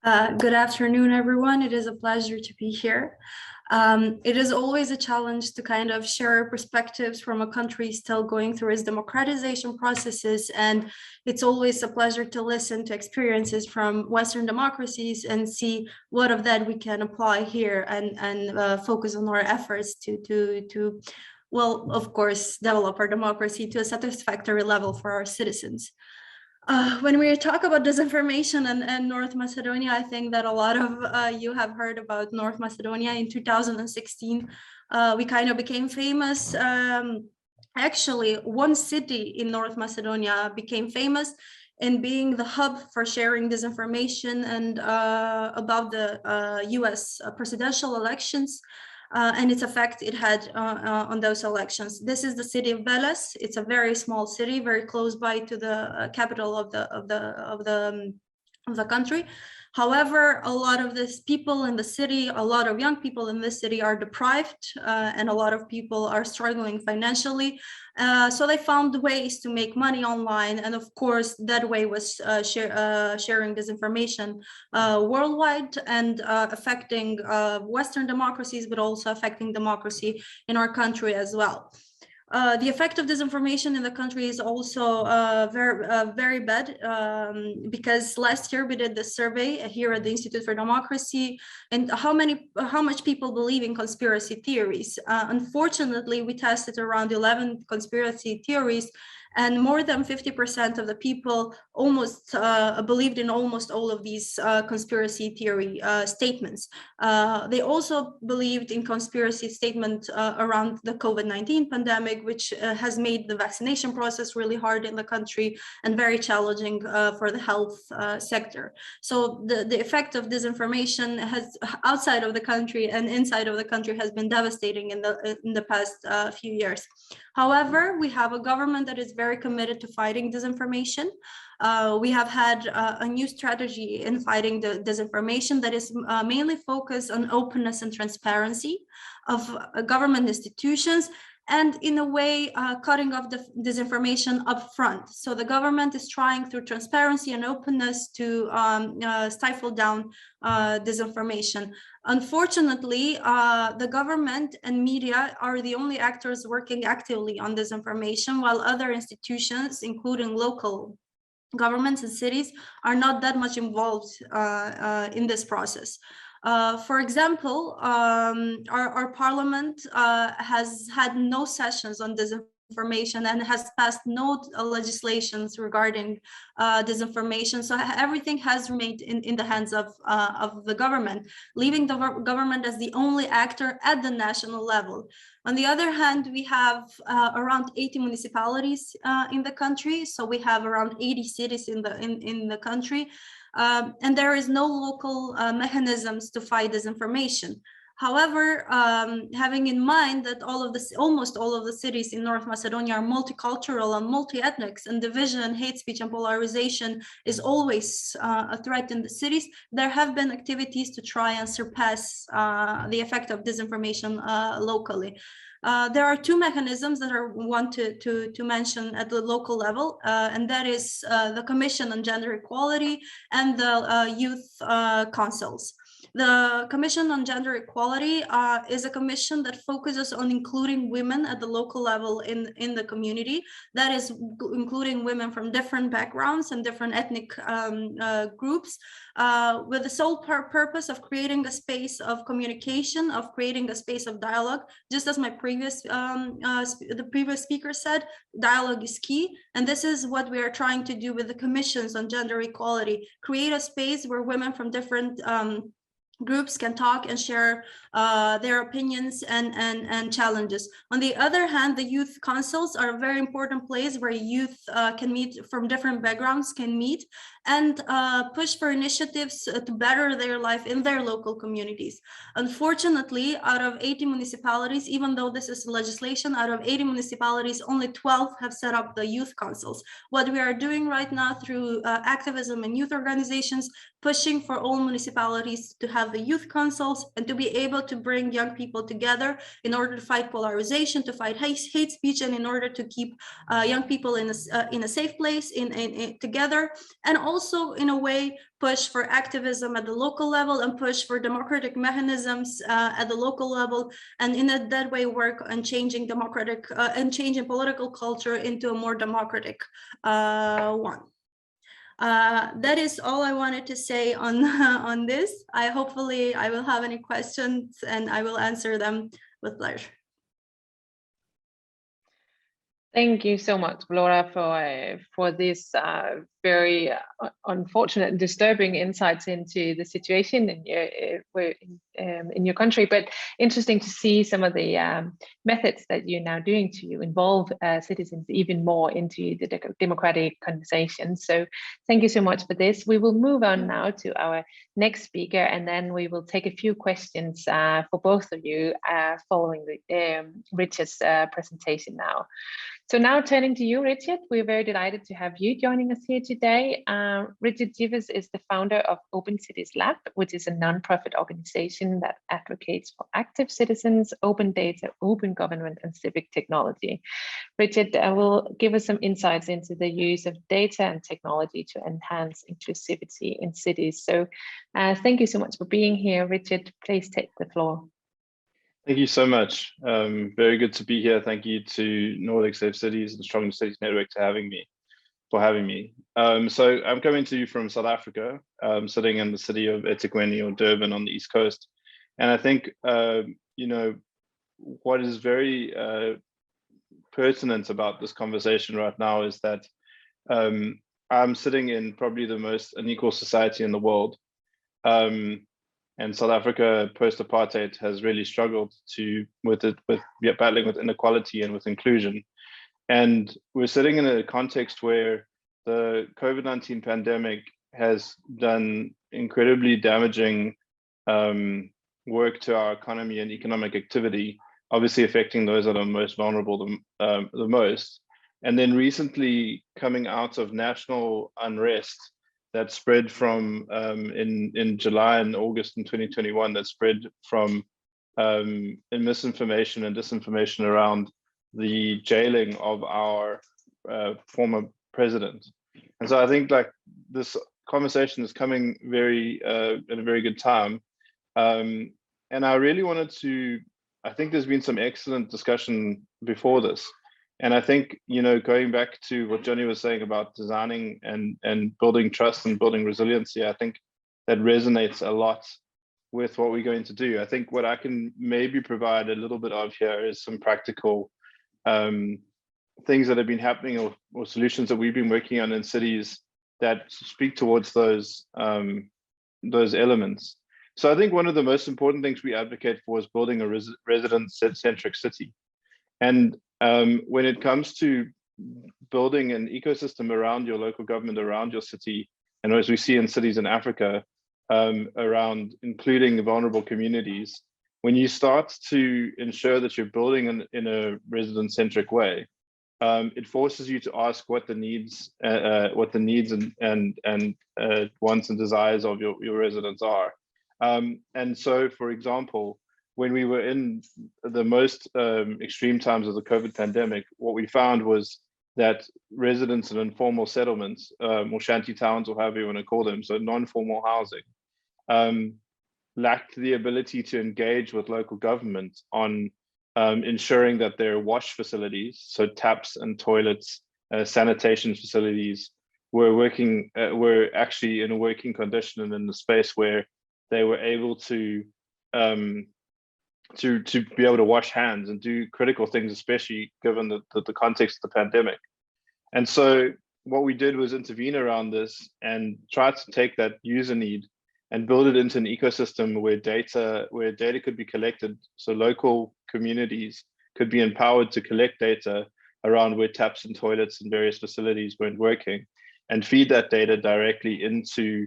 Good afternoon, everyone. It is a pleasure to be here. It is always a challenge to kind of share perspectives from a country still going through its democratization processes. And it's always a pleasure to listen to experiences from Western democracies and see what of that we can apply here and focus on our efforts to, well, of course, develop our democracy to a satisfactory level for our citizens. When we talk about disinformation and North Macedonia, I think that a lot of you have heard about North Macedonia. In 2016, we kind of became famous. Actually, one city in North Macedonia became famous in being the hub for sharing disinformation and about the US presidential elections. And its effect it had on those elections. This is the city of Veles. It's a very small city, very close by to the capital of the country. However, a lot of these people in the city, a lot of young people in this city are deprived, and a lot of people are struggling financially. So they found ways to make money online, and of course, that way was sharing disinformation worldwide and affecting Western democracies, but also affecting democracy in our country as well. The effect of disinformation in the country is also very bad, because last year we did the survey here at the Institute for Democracy and how much people believe in conspiracy theories. Unfortunately, we tested around 11 conspiracy theories, and more than 50% of the people almost believed in almost all of these conspiracy theory statements. They also believed in conspiracy statement around the COVID-19 pandemic, which has made the vaccination process really hard in the country and very challenging for the health sector. So the effect of disinformation has outside of the country and inside of the country has been devastating in the past few years. However, we have a government that is very committed to fighting disinformation. We have had a new strategy in fighting the disinformation that is mainly focused on openness and transparency of government institutions, and in a way cutting off the disinformation up front. So the government is trying through transparency and openness to stifle down disinformation. Unfortunately, the government and media are the only actors working actively on disinformation, while other institutions, including local governments and cities, are not that much involved in this process. For example, our parliament has had no sessions on disinformation and has passed no legislations regarding disinformation. So everything has remained in the hands of the government, leaving the government as the only actor at the national level. On the other hand, we have around 80 municipalities in the country. So we have around 80 cities in the country. And there is no local mechanisms to fight disinformation. However, having in mind that almost all of the cities in North Macedonia are multicultural and multi-ethnic, and division, hate speech, and polarization is always a threat in the cities, there have been activities to try and surpass the effect of disinformation locally. There are two mechanisms that I want to mention at the local level, and that is the Commission on Gender Equality and the Youth Councils. The Commission on Gender Equality is a commission that focuses on including women at the local level in the community. That is including women from different backgrounds and different ethnic groups, with the sole purpose of creating a space of communication, of creating a space of dialogue. Just as the previous speaker said, dialogue is key. And this is what we are trying to do with the commissions on gender equality, create a space where women from different groups can talk and share their opinions and challenges. On the other hand, the youth councils are a very important place where youth can meet from different backgrounds, can meet and push for initiatives to better their life in their local communities. Unfortunately, out of 80 municipalities, even though this is legislation, out of 80 municipalities, only 12 have set up the youth councils. What we are doing right now through activism and youth organizations, pushing for all municipalities to have have the youth councils, and to be able to bring young people together in order to fight polarization, to fight hate speech, and in order to keep young people in a safe place together, and also in a way push for activism at the local level and push for democratic mechanisms at the local level, and in that way work on changing democratic and changing political culture into a more democratic one. That is all I wanted to say on this. Hopefully I will have any questions and I will answer them with pleasure. Thank you so much, Laura, for this very unfortunate and disturbing insights into the situation in your country. But interesting to see some of the methods that you're now doing to involve citizens even more into the democratic conversation. So thank you so much for this. We will move on now to our next speaker, and then we will take a few questions for both of you following Richard's presentation now. So now turning to you, Richard, we're very delighted to have you joining us here today. Richard Jevis is the founder of Open Cities Lab, which is a nonprofit organization that advocates for active citizens, open data, open government, and civic technology. Richard will give us some insights into the use of data and technology to enhance inclusivity in cities. So thank you so much for being here, Richard. Please take the floor. Thank you so much. Very good to be here. Thank you to Nordic Safe Cities and the Strong Cities Network for having me. So I'm coming to you from South Africa, sitting in the city of eThekwini or Durban on the East Coast. And I think, you know, what is very pertinent about this conversation right now is that I'm sitting in probably the most unequal society in the world. And South Africa post-apartheid has really struggled with battling with inequality and with inclusion. And we're sitting in a context where the COVID-19 pandemic has done incredibly damaging work to our economy and economic activity, obviously affecting those that are most vulnerable the most. And then recently coming out of national unrest that spread from in July and August in 2021, that spread from misinformation and disinformation around the jailing of our former president. And so I think like this conversation is coming at a very good time. And I really wanted to, I think there's been some excellent discussion before this. And I think, you know, going back to what Johnny was saying about designing and building trust and building resiliency, I think that resonates a lot with what we're going to do. I think what I can maybe provide a little bit of here is some practical things that have been happening or solutions that we've been working on in cities that speak towards those elements. So I think one of the most important things we advocate for is building a resident-centric city. And when it comes to building an ecosystem around your local government, around your city, and as we see in cities in Africa, around including vulnerable communities, when you start to ensure that you're building in a resident-centric way, it forces you to ask what the needs and wants and desires of your residents are. And so, for example, when we were in the most extreme times of the COVID pandemic, what we found was that residents in informal settlements, or shanty towns, or however you want to call them, so non-formal housing, lacked the ability to engage with local government on ensuring that their wash facilities, so taps and toilets, sanitation facilities, were actually in a working condition and in the space where they were able to be able to wash hands and do critical things, especially given the context of the pandemic. And so what we did was intervene around this and try to take that user need and build it into an ecosystem where data could be collected, so local communities could be empowered to collect data around where taps and toilets and various facilities weren't working, and feed that data directly into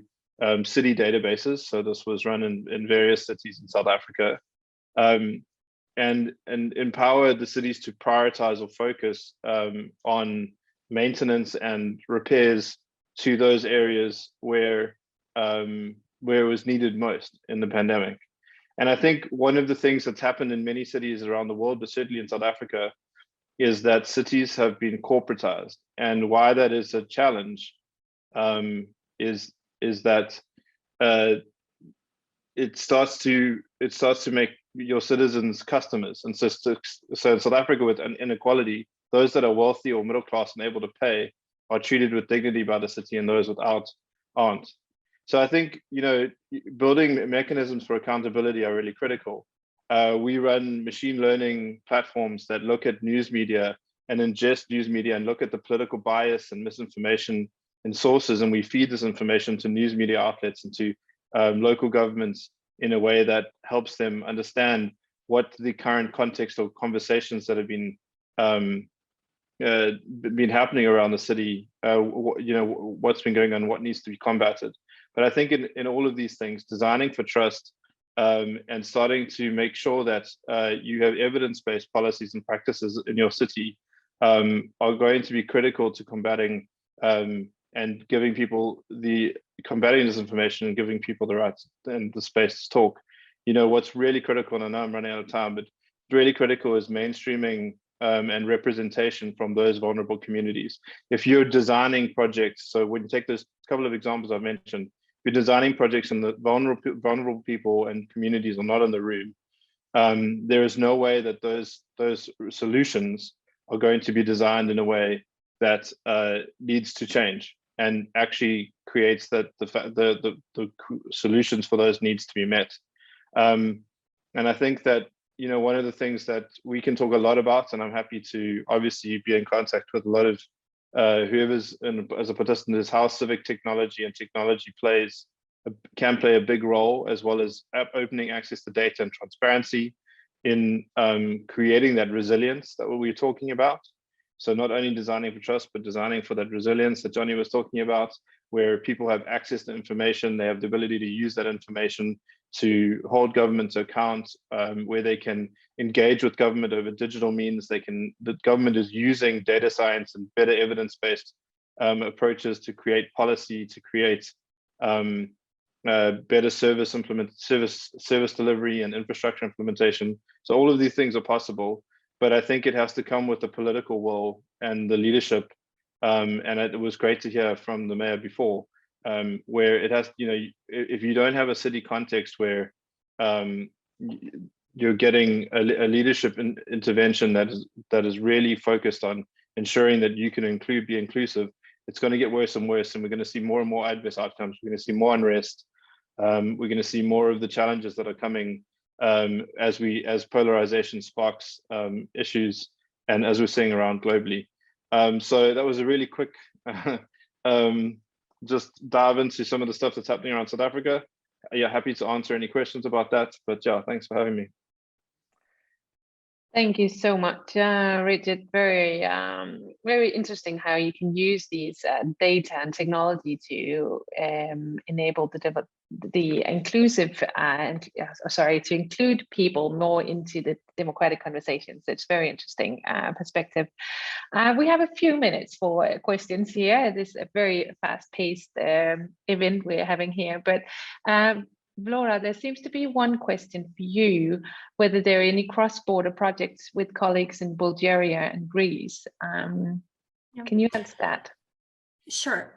city databases. So this was run in various cities in South Africa. And empower the cities to prioritize or focus on maintenance and repairs to those areas where where it was needed most in the pandemic. And I think one of the things that's happened in many cities around the world, but certainly in South Africa, is that cities have been corporatized. And why that is a challenge is that it starts to make your citizens customers. And so in South Africa, with an inequality, those that are wealthy or middle class and able to pay are treated with dignity by the city, and those without aren't. So I think, you know, building mechanisms for accountability are really critical. We run machine learning platforms that look at news media and ingest news media and look at the political bias and misinformation in sources, and we feed this information to news media outlets and to local governments in a way that helps them understand what the current context of conversations that have been happening around the city, you know, what's been going on, what needs to be combated. But I think in all of these things, designing for trust and starting to make sure that you have evidence-based policies and practices in your city are going to be critical to combating and giving people combating disinformation and giving people the right and the space to talk. You know, what's really critical, and I know I'm running out of time, but really critical is mainstreaming and representation from those vulnerable communities. If you're designing projects, so when you take those couple of examples I've mentioned, you're designing projects and the vulnerable people and communities are not in the room, there is no way that those solutions are going to be designed in a way that needs to change and actually creates that the solutions for those needs to be met. And I think that, you know, one of the things that we can talk a lot about, and I'm happy to obviously be in contact with a lot of whoever's as a participant, is how civic technology and technology can play a big role, as well as opening access to data and transparency in creating that resilience that we're talking about. So not only designing for trust, but designing for that resilience that Johnny was talking about, where people have access to information, they have the ability to use that information to hold government to account, where they can engage with government over digital means. The government is using data science and better evidence-based approaches to create policy, to create better service delivery and infrastructure implementation. So all of these things are possible, but I think it has to come with the political will and the leadership. And it was great to hear from the mayor before, where it has, you know, if you don't have a city context where you're getting a leadership intervention that is really focused on ensuring that you can be inclusive, it's going to get worse and worse, and we're going to see more and more adverse outcomes. We're going to see more unrest. We're going to see more of the challenges that are coming as polarization sparks issues, and as we're seeing around globally. So that was a really quick just dive into some of the stuff that's happening around South Africa. Yeah, happy to answer any questions about that. But yeah, thanks for having me. Thank you so much, Richard. Very, very interesting how you can use these data and technology to enable the inclusive to include people more into the democratic conversations. It's very interesting perspective. We have a few minutes for questions here. This is a very fast-paced event we're having here, but Laura, there seems to be one question for you, whether there are any cross-border projects with colleagues in Bulgaria and Greece. Can you answer that? Sure.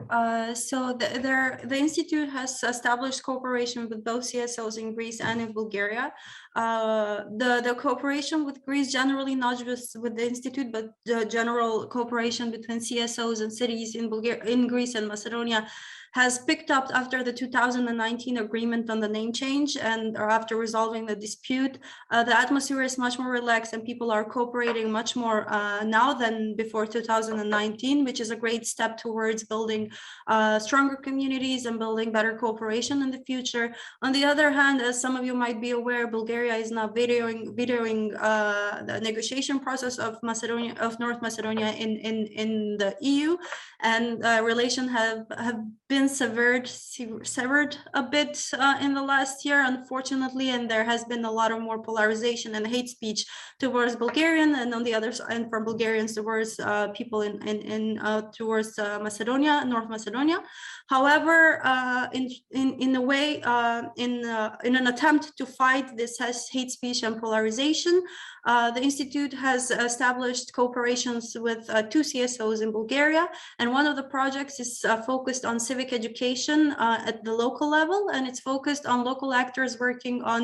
So the Institute has established cooperation with both CSOs in Greece and in Bulgaria. The cooperation with Greece, generally not just with the Institute, but the general cooperation between CSOs and cities in Greece and Macedonia has picked up after the 2019 agreement on the name change and after resolving the dispute. The atmosphere is much more relaxed and people are cooperating much more now than before 2019, which is a great step towards building stronger communities and building better cooperation in the future. On the other hand, as some of you might be aware, Bulgaria is now vetoing the negotiation process of North Macedonia in the EU, and relations have been been severed a bit in the last year, unfortunately, and there has been a lot of more polarization and hate speech towards Bulgarian, and on the other side, and from Bulgarians towards people towards Macedonia, North Macedonia. However, in a way, in an attempt to fight this hate speech and polarization, the Institute has established cooperations with 2 CSOs in Bulgaria, and one of the projects is focused on civic education at the local level, and it's focused on local actors working on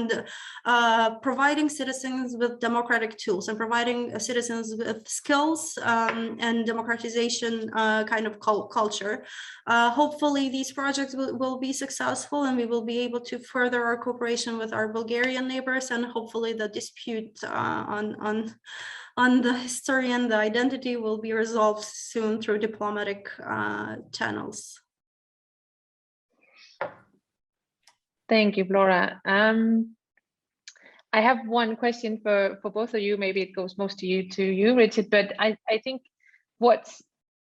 providing citizens with democratic tools and providing citizens with skills and democratization kind of culture. Hopefully these projects will be successful, and we will be able to further our cooperation with our Bulgarian neighbors, and hopefully the dispute on the history and the identity will be resolved soon through diplomatic channels. Thank you, Flora. I have one question for both of you. Maybe it goes most to you, Richard, but I think what's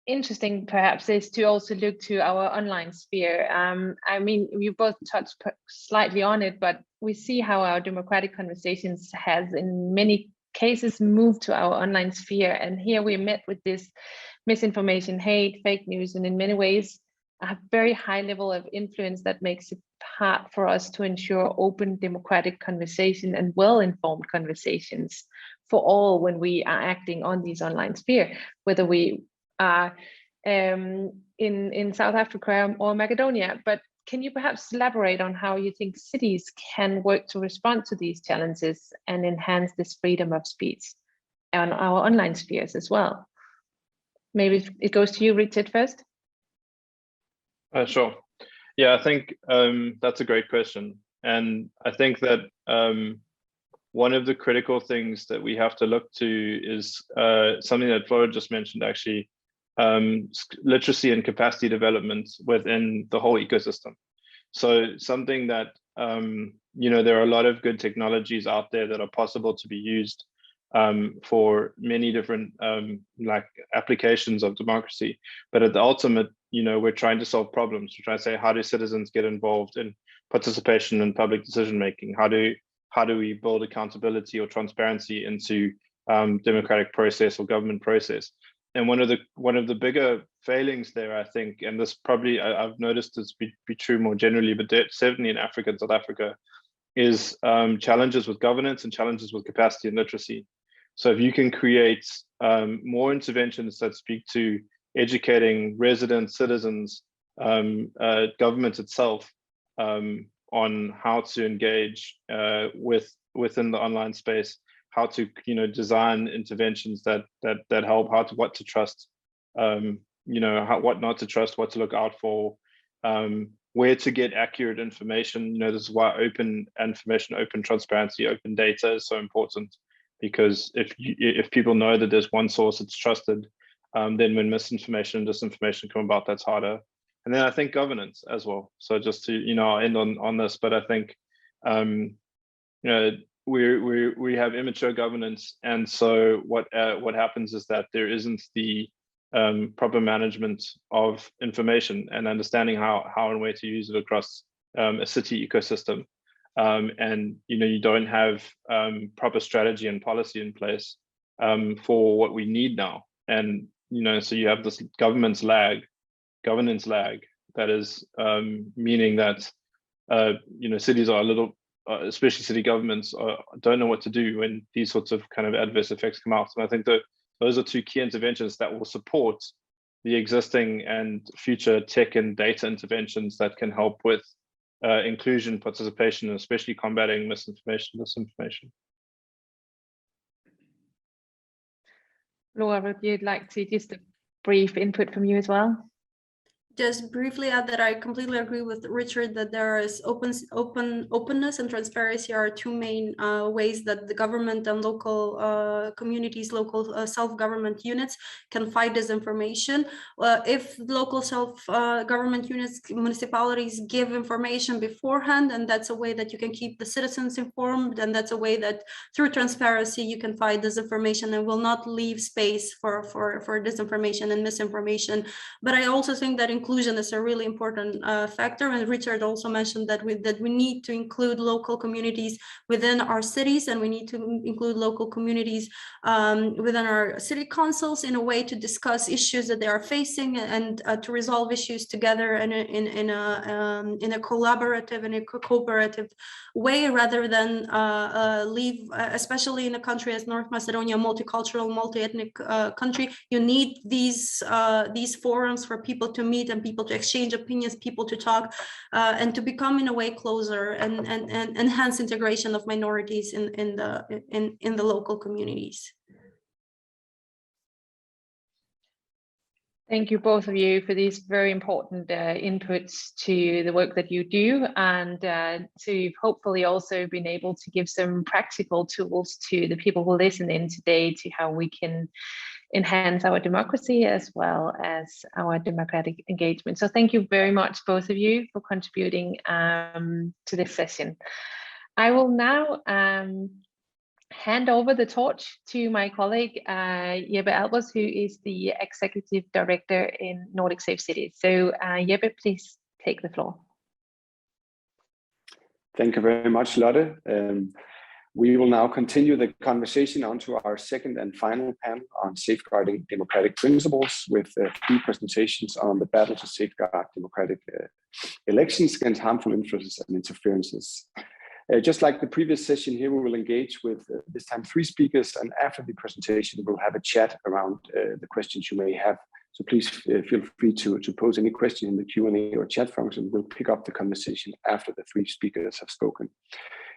interesting perhaps is to also look to our online sphere. I mean, you both touched slightly on it, but we see how our democratic conversations has in many cases moved to our online sphere. And here we met with this misinformation, hate, fake news, and in many ways a very high level of influence that makes it hard for us to ensure open democratic conversation and well-informed conversations for all when we are acting on these online sphere, whether we are in South Africa or Macedonia. But can you perhaps elaborate on how you think cities can work to respond to these challenges and enhance this freedom of speech on our online spheres as well? Maybe it goes to you, Richard, first. Sure. Yeah, I think that's a great question. And I think that one of the critical things that we have to look to is something that Flora just mentioned, actually, literacy and capacity development within the whole ecosystem. So something that, you know, there are a lot of good technologies out there that are possible to be used for many different like applications of democracy. But at the ultimate, you know, we're trying to solve problems. We're trying to say, how do citizens get involved in participation in public decision making? How do we build accountability or transparency into democratic process or government process? And one of the bigger failings there, I think, and this probably I've noticed this be true more generally, but certainly in Africa and South Africa, is challenges with governance and challenges with capacity and literacy. So if you can create more interventions that speak to educating residents, citizens, government itself on how to engage within the online space, how to, you know, design interventions that help, what to trust, you know, what not to trust, what to look out for, where to get accurate information. You know, this is why open information, open transparency, open data is so important, because if people know that there's one source it's trusted, then when misinformation and disinformation come about, that's harder. And then I think governance as well. So just to, you know, I'll end on this, but I think, you know, we have immature governance, and so what happens is that there isn't the proper management of information and understanding how and where to use it across a city ecosystem, and you know, you don't have proper strategy and policy in place for what we need now. And you know, so you have this governance lag that is meaning that you know, cities are a little, especially city governments, don't know what to do when these sorts of kind of adverse effects come out. And I think that those are two key interventions that will support the existing and future tech and data interventions that can help with inclusion, participation, and especially combating misinformation, disinformation. Laura, would you like to just a brief input from you as well? Just briefly add that I completely agree with Richard that there is openness and transparency are two main ways that the government and local communities, local self-government units can fight disinformation. If local self-government units, municipalities give information beforehand, and that's a way that you can keep the citizens informed, and that's a way that through transparency you can fight disinformation and will not leave space for disinformation and misinformation. But I also think that in inclusion is a really important factor. And Richard also mentioned that we need to include local communities within our cities, and we need to include local communities within our city councils in a way to discuss issues that they are facing, and to resolve issues together in a collaborative and a cooperative way, rather than leave, especially in a country as North Macedonia, multicultural, multi-ethnic country. You need these forums for people to meet and people to exchange opinions, people to talk, and to become in a way closer and enhance integration of minorities in the local communities. Thank you, both of you, for these very important inputs to the work that you do, and to hopefully also been able to give some practical tools to the people who listen in today to how we can enhance our democracy as well as our democratic engagement. So thank you very much, both of you, for contributing to this session. I will now hand over the torch to my colleague, Jeppe Albers, who is the Executive Director in Nordic Safe Cities. So Jeppe, please take the floor. Thank you very much, Lotte. We will now continue the conversation onto our second and final panel on safeguarding democratic principles, with 3 presentations on the battle to safeguard democratic elections against harmful influences and interferences. Just like the previous session here, we will engage with this time 3 speakers, and after the presentation, we'll have a chat around the questions you may have. So please feel free to pose any question in the Q&A or chat function. We'll pick up the conversation after the 3 speakers have spoken.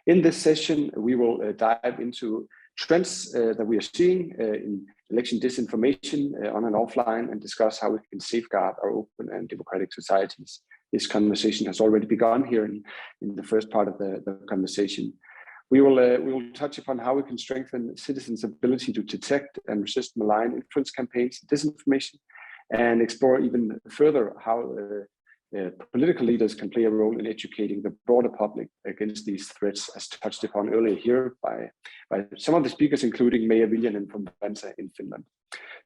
In this session, we will dive into trends that we are seeing in election disinformation on and offline, and discuss how we can safeguard our open and democratic societies. This conversation has already begun here in the first part of the conversation. We will touch upon how we can strengthen citizens' ability to detect and resist malign influence campaigns and disinformation, and explore even further how political leaders can play a role in educating the broader public against these threats, as touched upon earlier here by some of the speakers, including Mayor Viljanen from Vanta in Finland.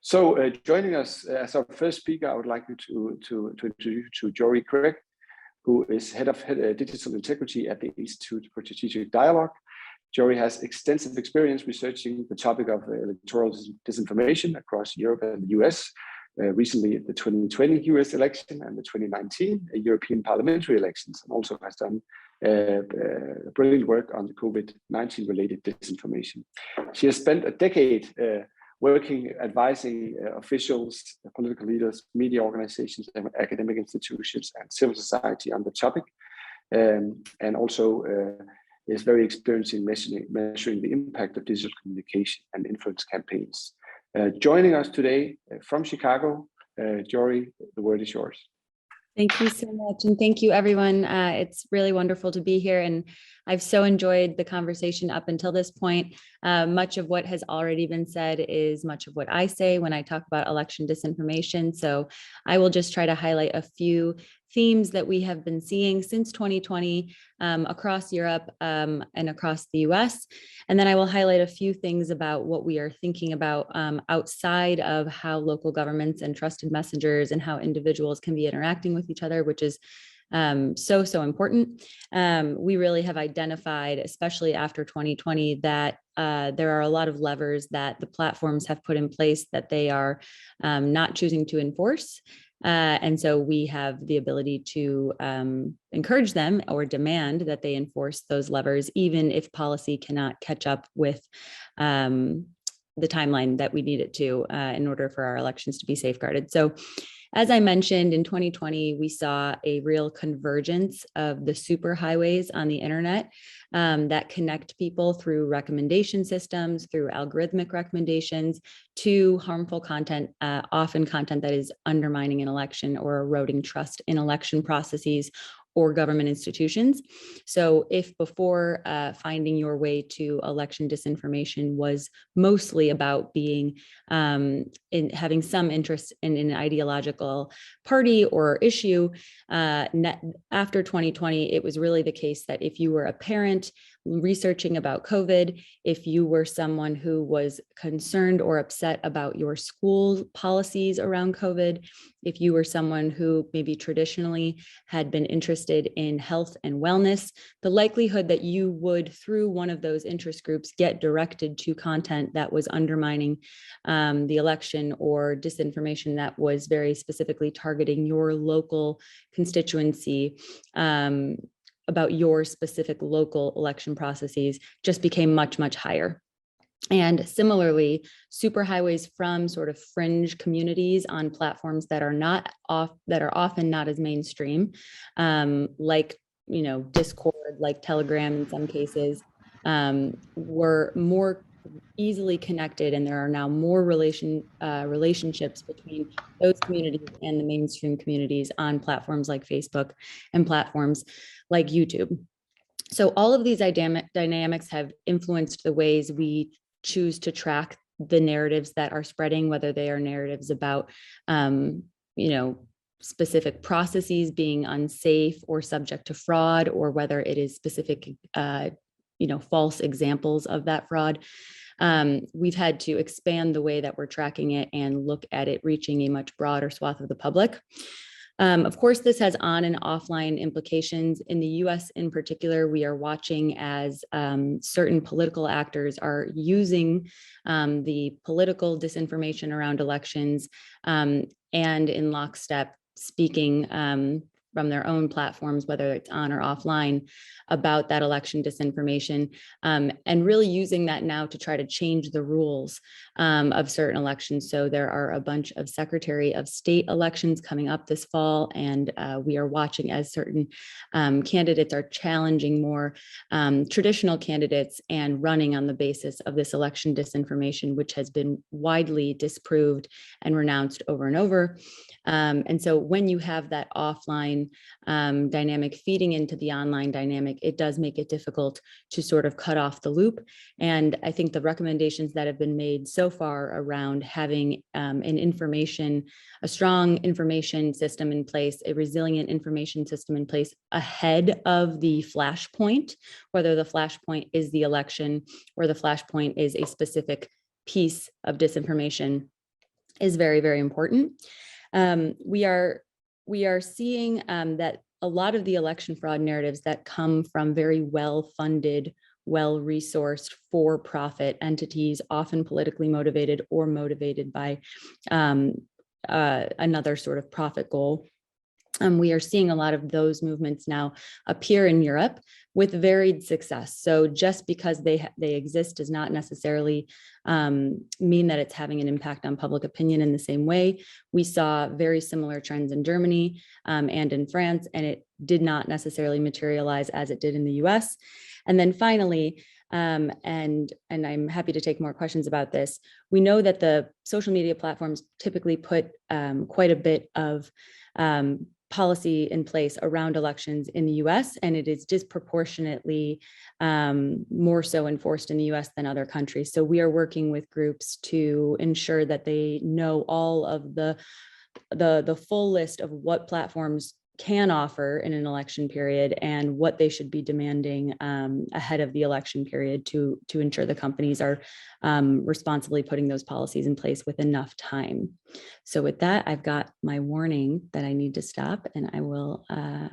So joining us as our first speaker, I would like you to introduce you to Jory Craig, who is Head of Digital Integrity at the Institute for Strategic Dialogue. Jory has extensive experience researching the topic of electoral disinformation across Europe and the US, recently the 2020 US election and the 2019 European parliamentary elections, and also has done brilliant work on the COVID-19 related disinformation. She has spent a decade working, advising officials, political leaders, media organizations, academic institutions, and civil society on the topic, and also is very experienced in measuring the impact of digital communication and influence campaigns. Joining us today from Chicago, Jory, the word is yours. Thank you so much. And thank you, everyone. It's really wonderful to be here. And I've so enjoyed the conversation up until this point. Much of what has already been said is much of what I say when I talk about election disinformation. So I will just try to highlight a few themes that we have been seeing since 2020 across Europe and across the US. And then I will highlight a few things about what we are thinking about outside of how local governments and trusted messengers and how individuals can be interacting with each other, which is so important. We really have identified, especially after 2020, that there are a lot of levers that the platforms have put in place that they are not choosing to enforce. And so we have the ability to encourage them or demand that they enforce those levers, even if policy cannot catch up with the timeline that we need it to in order for our elections to be safeguarded. So as I mentioned, in 2020, we saw a real convergence of the superhighways on the internet that connect people through recommendation systems, through algorithmic recommendations, to harmful content, often content that is undermining an election or eroding trust in election processes or government institutions. So if before finding your way to election disinformation was mostly about being in having some interest in an ideological party or issue, after 2020, it was really the case that if you were a parent researching about COVID, if you were someone who was concerned or upset about your school policies around COVID, if you were someone who maybe traditionally had been interested in health and wellness, the likelihood that you would, through one of those interest groups, get directed to content that was undermining the election or disinformation that was very specifically targeting your local constituency about your specific local election processes just became much, much higher. And similarly, superhighways from sort of fringe communities on platforms that are often not as mainstream, like Discord, like Telegram in some cases, were more easily connected, and there are now more relationships between those communities and the mainstream communities on platforms like Facebook and platforms like YouTube. So all of these dynamics have influenced the ways we choose to track the narratives that are spreading, whether they are narratives about specific processes being unsafe or subject to fraud, or whether it is specific false examples of that fraud. We've had to expand the way that we're tracking it and look at it reaching a much broader swath of the public. Of course, this has on and offline implications. In the US in particular, we are watching as certain political actors are using the political disinformation around elections and in lockstep speaking from their own platforms, whether it's on or offline, about that election disinformation, and really using that now to try to change the rules of certain elections. So there are a bunch of Secretary of State elections coming up this fall, and we are watching as certain candidates are challenging more traditional candidates and running on the basis of this election disinformation, which has been widely disproved and renounced over and over. And so when you have that offline dynamic feeding into the online dynamic, it does make it difficult to sort of cut off the loop. And I think the recommendations that have been made so far around having a strong information system in place, a resilient information system in place ahead of the flashpoint, whether the flashpoint is the election or the flashpoint is a specific piece of disinformation, is very, very important. We are seeing that a lot of the election fraud narratives that come from very well-funded, well-resourced, for-profit entities, often politically motivated or motivated by another sort of profit goal. We are seeing a lot of those movements now appear in Europe with varied success. So just because they exist does not necessarily mean that it's having an impact on public opinion in the same way. We saw very similar trends in Germany and in France, and it did not necessarily materialize as it did in the US. And then finally, and I'm happy to take more questions about this, we know that the social media platforms typically put quite a bit of policy in place around elections in the US, and it is disproportionately more so enforced in the US than other countries. So we are working with groups to ensure that they know all of the full list of what platforms can offer in an election period and what they should be demanding ahead of the election period to ensure the companies are responsibly putting those policies in place with enough time. So with that, I've got my warning that I need to stop, and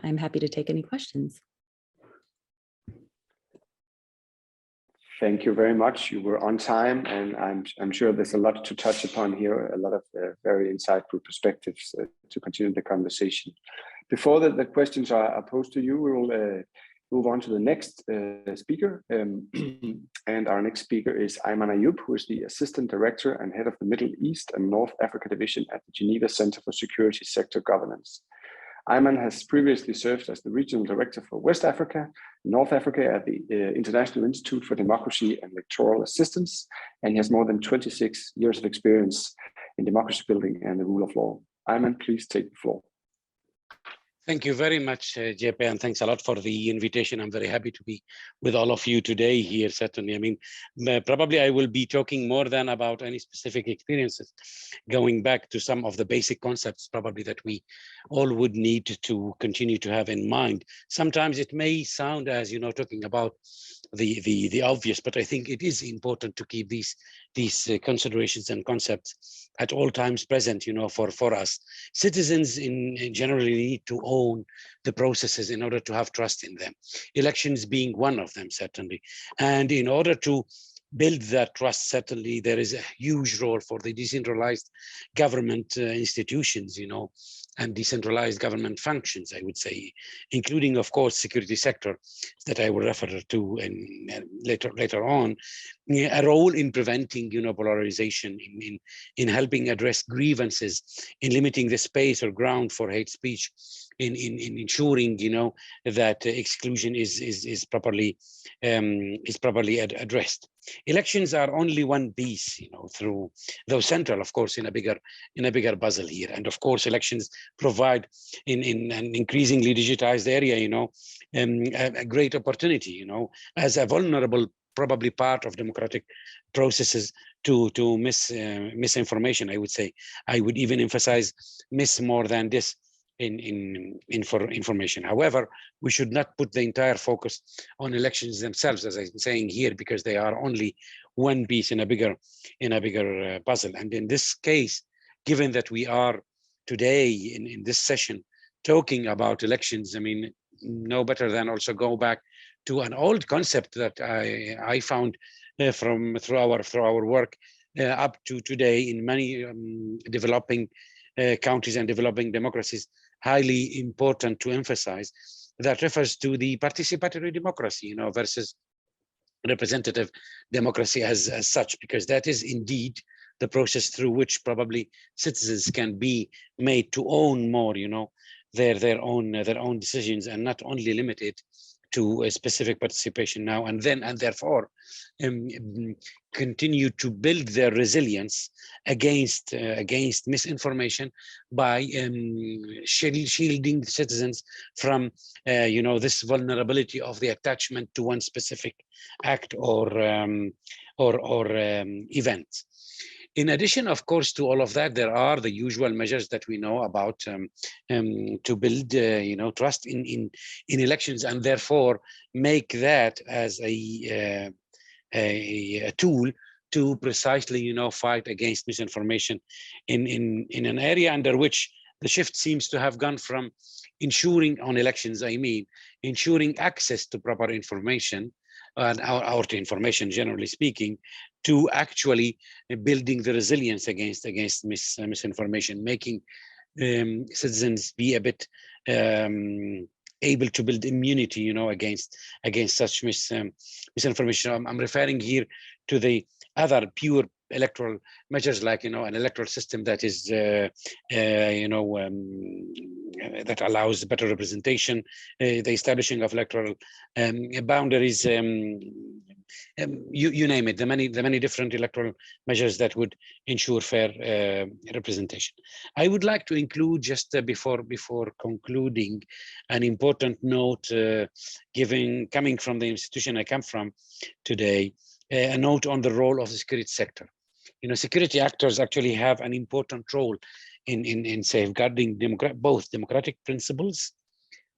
I'm happy to take any questions. Thank you very much. You were on time, and I'm sure there's a lot to touch upon here, a lot of very insightful perspectives to continue the conversation. Before the questions are posed to you, we will move on to the next speaker. And our next speaker is Ayman Ayub, who is the Assistant Director and Head of the Middle East and North Africa Division at the Geneva Center for Security Sector Governance. Ayman has previously served as the Regional Director for West Africa, North Africa at the International Institute for Democracy and Electoral Assistance, and he has more than 26 years of experience in democracy building and the rule of law. Ayman, please take the floor. Thank you very much, JP, and thanks a lot for the invitation. I'm very happy to be with all of you today here, certainly. I mean, probably I will be talking more than about any specific experiences, going back to some of the basic concepts probably that we all would need to continue to have in mind. Sometimes it may sound as, talking about the obvious, but I think it is important to keep these considerations and concepts at all times present, for us. Citizens in generally need to own the processes in order to have trust in them. Elections being one of them, certainly. And in order to build that trust, certainly there is a huge role for the decentralized government institutions, and decentralized government functions, I would say, including, of course, security sector that I will refer to later on, a role in preventing, polarization, in helping address grievances, in limiting the space or ground for hate speech, in ensuring, that exclusion is properly addressed. Elections are only one piece, though central, of course, in a bigger puzzle here. And of course, elections provide in an increasingly digitized area, a great opportunity, as a vulnerable probably part of democratic processes to misinformation. I would say, I would even emphasize miss more than this for information. However, we should not put the entire focus on elections themselves, as I'm saying here, because they are only one piece in a bigger puzzle. And in this case, given that we are today in this session talking about elections, I mean, no better than also go back to an old concept that I found through our work up to today in many developing countries and developing democracies, highly important to emphasize, that refers to the participatory democracy, versus representative democracy as such, because that is indeed the process through which probably citizens can be made to own more, their own decisions, and not only limited to a specific participation now and then, and therefore continue to build their resilience against misinformation by shielding citizens from this vulnerability of the attachment to one specific act or event. In addition, of course, to all of that, there are the usual measures that we know about to build, trust in elections, and therefore make that as a tool to precisely, fight against misinformation in an area under which the shift seems to have gone from ensuring on elections, ensuring access to proper information, or to information generally speaking, to actually building the resilience against misinformation, making citizens be a bit able to build immunity, against such misinformation. I'm referring here to the other pure electoral measures, like an electoral system that is that allows better representation, the establishing of electoral boundaries, you name it, the many different electoral measures that would ensure fair representation. I would like to include, just before concluding, an important note coming from the institution I come from today, a note on the role of the security sector. Security actors actually have an important role in safeguarding both democratic principles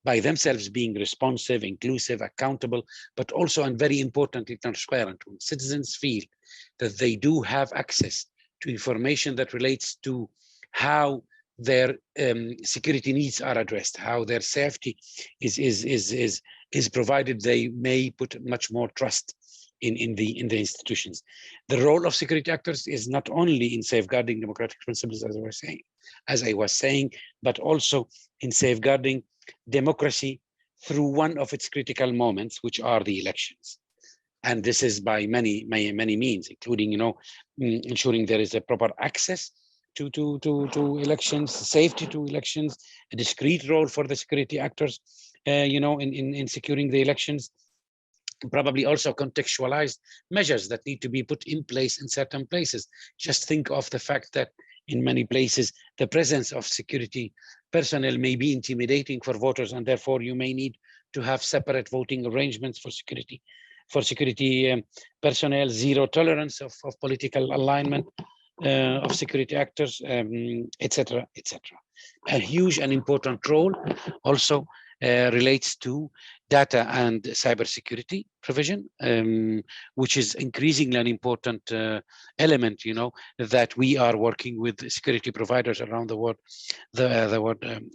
by themselves, being responsive, inclusive, accountable, but also, and very importantly, transparent. When citizens feel that they do have access to information that relates to how their security needs are addressed, how their safety is provided, they may put much more trust in the institutions. The role of security actors is not only in safeguarding democratic principles, as I was saying, but also in safeguarding democracy through one of its critical moments, which are the elections. And this is by many means, including ensuring there is a proper access to elections, safety to elections, a discrete role for the security actors, in securing the elections. Probably also contextualized measures that need to be put in place in certain places. Just think of the fact that in many places, the presence of security personnel may be intimidating for voters, and therefore you may need to have separate voting arrangements for security personnel, zero tolerance of political alignment of security actors, etc., etc. A huge and important role also relates to data and cybersecurity provision, which is increasingly an important element, that we are working with security providers around the world,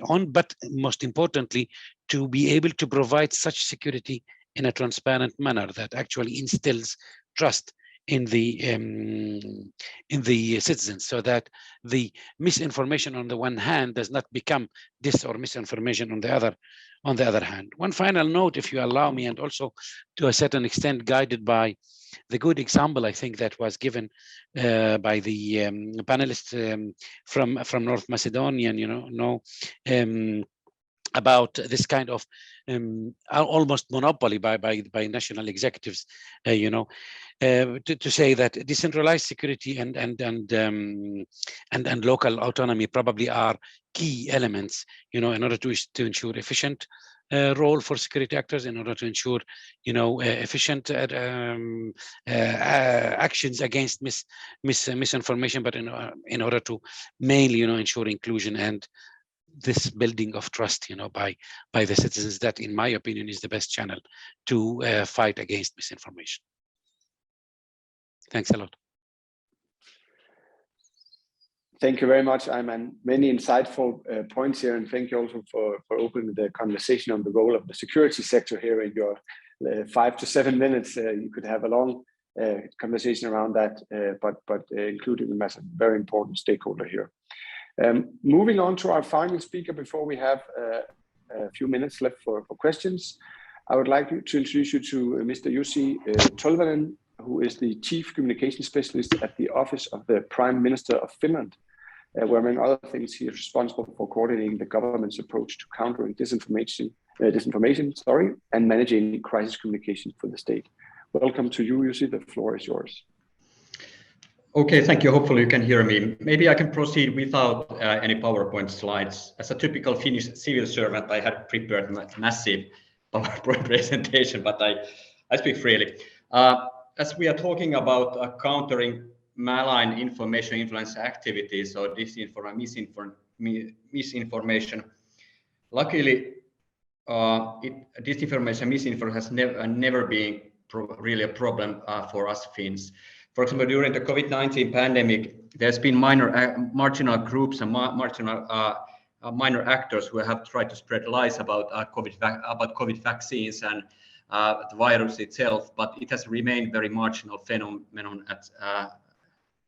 on. But most importantly, to be able to provide such security in a transparent manner that actually instills trust in the citizens, so that the misinformation on the one hand does not become dis or misinformation on the other hand. One final note, if you allow me, and also to a certain extent guided by the good example I think that was given by the panelists from North Macedonia, about this kind of almost monopoly by national executives, to say that decentralized security and local autonomy probably are key elements, in order to ensure efficient role for security actors, in order to ensure, efficient actions against misinformation, but in order to mainly, ensure inclusion and this building of trust, by the citizens. That, in my opinion, is the best channel to fight against misinformation. Thanks a lot. Thank you very much, Ayman. Many insightful points here, and thank you also for opening the conversation on the role of the security sector here in your 5 to 7 minutes. You could have a long conversation around that, but including them as a very important stakeholder here. Moving on to our final speaker before we have a few minutes left for questions, I would like to introduce you to Mr. Jussi Tolvanen, who is the Chief Communication Specialist at the Office of the Prime Minister of Finland, where among other things he is responsible for coordinating the government's approach to countering disinformation, and managing crisis communication for the state. Welcome to you, Jussi. The floor is yours. Okay, thank you. Hopefully you can hear me. Maybe I can proceed without any PowerPoint slides. As a typical Finnish civil servant, I had prepared a massive PowerPoint presentation, but I speak freely. As we are talking about countering malign information influence activities or misinformation, luckily disinformation, misinformation has never been really a problem for us Finns. For example, during the COVID-19 pandemic, there's been marginal groups and minor actors who have tried to spread lies about COVID vaccines and the virus itself, but it has remained very marginal phenomenon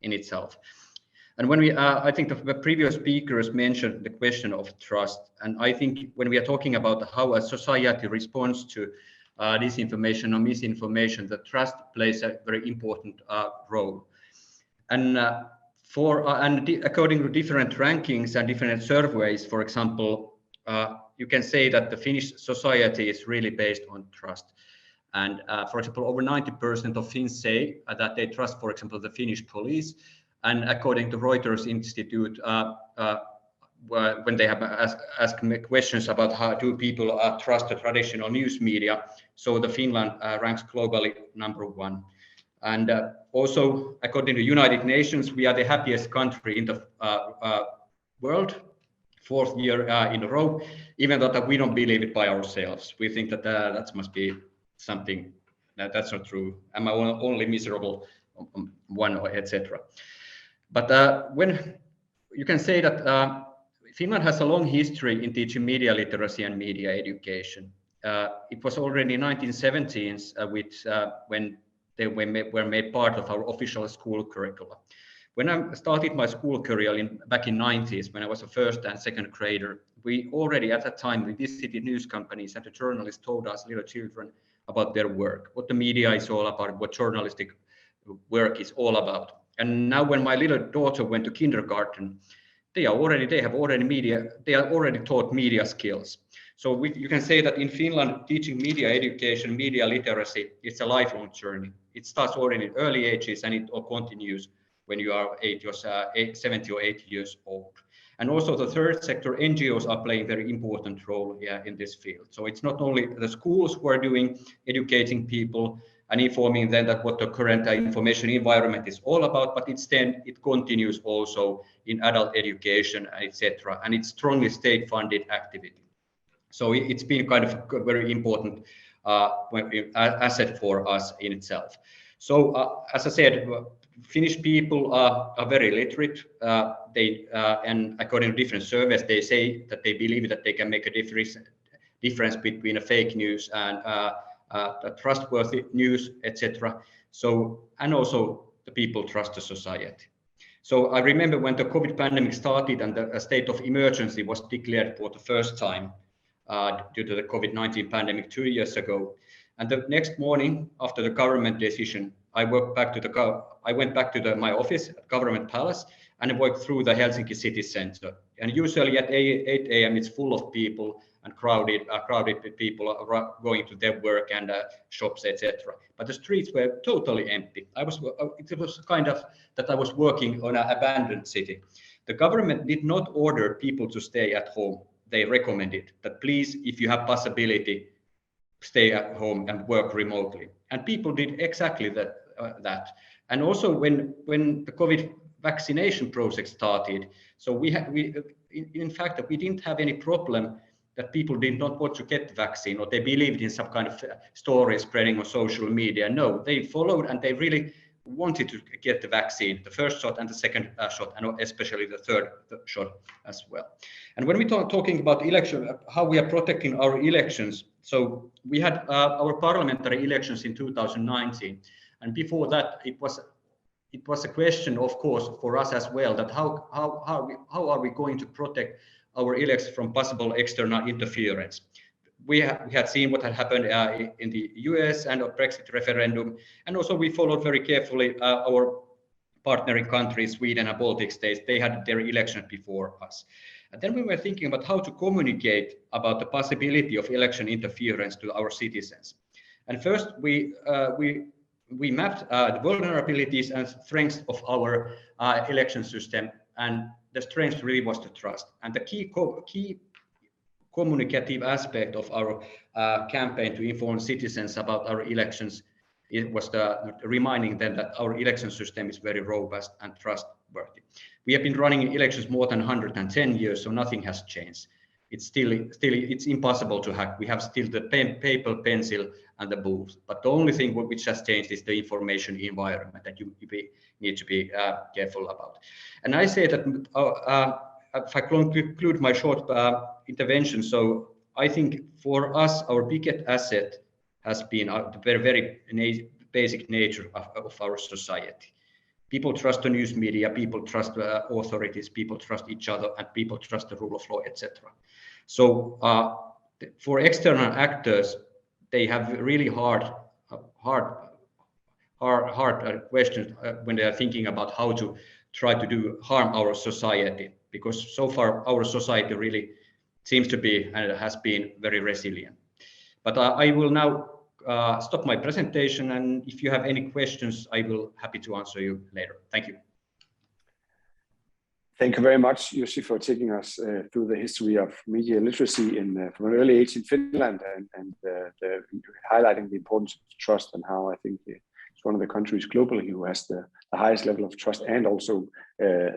in itself. And when I think the previous speakers mentioned the question of trust, and I think when we are talking about how a society responds to disinformation or misinformation, the trust plays a very important role. And according to different rankings and different surveys, for example, you can say that the Finnish society is really based on trust. And for example, over 90% of Finns say that they trust, for example, the Finnish police. And according to Reuters Institute, when they have asked questions about how do people trust the traditional news media, so the Finland ranks globally #1. And also, according to United Nations, we are the happiest country in the world, 4th year in a row, even though that we don't believe it by ourselves. We think that that must be something that's not true. Am I only miserable one, etc. But when you can say that Finland has a long history in teaching media literacy and media education. It was already in 1970s when they were made part of our official school curricula. When I started my school career back in 90s, when I was a first and second grader, we already at that time we visited news companies and the journalists told us, little children, about their work, what the media is all about, what journalistic work is all about. And now when my little daughter went to kindergarten, they are already taught media skills. So you can say that in Finland, teaching media education, media literacy, it's a lifelong journey. It starts already in early ages and it all continues when you are 70 or 80 years old. And also the third sector, NGOs are playing a very important role in this field. So it's not only the schools who are doing, educating people and informing them that what the current information environment is all about, but it continues also in adult education, etc. And it's strongly state-funded activity. So it's been kind of a very important asset for us in itself. So as I said, Finnish people are very literate. And according to different surveys, they say that they believe that they can make a difference between a fake news and trustworthy news, etc. So, and also the people trust the society. So I remember when the COVID pandemic started and the state of emergency was declared for the first time due to the COVID-19 pandemic 2 years ago. And the next morning after the government decision, I went back to my office at Government Palace and I worked through the Helsinki city center. And usually at 8 a.m. it's full of people and crowded with people going to their work and shops, etc. But the streets were totally empty. It was kind of that I was working on an abandoned city. The government did not order people to stay at home. They recommended that please, if you have possibility, stay at home and work remotely. And people did exactly that. And also when the COVID vaccination process started, so in fact we didn't have any problem that people did not want to get the vaccine or they believed in some kind of story spreading on social media. No, they followed and they really wanted to get the vaccine, the first shot and the second shot, and especially the third shot as well. And when we talking about election, how we are protecting our elections, so we had our parliamentary elections in 2019, and before that it was a question, of course, for us as well, that how are we going to protect our elections from possible external interference. We had seen what had happened in the US and a Brexit referendum, and also we followed very carefully our partnering countries, Sweden and Baltic states. They had their elections before us. And then we were thinking about how to communicate about the possibility of election interference to our citizens. And first we mapped the vulnerabilities and strengths of our election system, and the strength really was the trust. And the key communicative aspect of our campaign to inform citizens about our elections, it was reminding them that our election system is very robust and trustworthy. We have been running elections more than 110 years, so nothing has changed. It's impossible to hack. We have still the paper, pencil, and the booths. But the only thing which has changed is the information environment that you need to be careful about. And I say that if I conclude my short intervention, so I think for us, our biggest asset has been the very basic nature of our society. People trust the news media, people trust authorities, people trust each other, and people trust the rule of law, etc. So for external actors, they have really hard questions when they are thinking about how to try to harm our society, because so far our society really seems to be and has been very resilient. But I will now stop my presentation, and if you have any questions, I will happy to answer you later. Thank you. Thank you very much, Jussi, for taking us through the history of media literacy from an early age in Finland, and highlighting the importance of trust, and how I think it's one of the countries globally who has the highest level of trust and also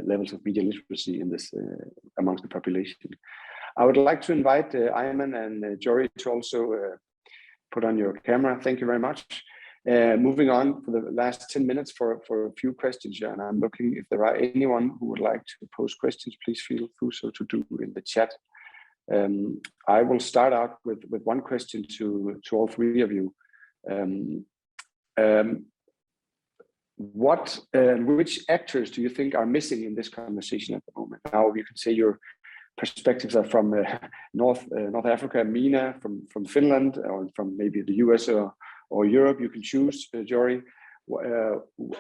levels of media literacy in this amongst the population. I would like to invite Ayman and Jory to also put on your camera. Thank you very much. Moving on for the last 10 minutes for a few questions, and I'm looking if there are anyone who would like to pose questions, please feel free to do in the chat. I will start out with one question to all three of you. Which actors do you think are missing in this conversation at the moment? Now you can say your perspectives are from North Africa, Mina, from Finland, or from maybe the US or Europe. You can choose, Jory.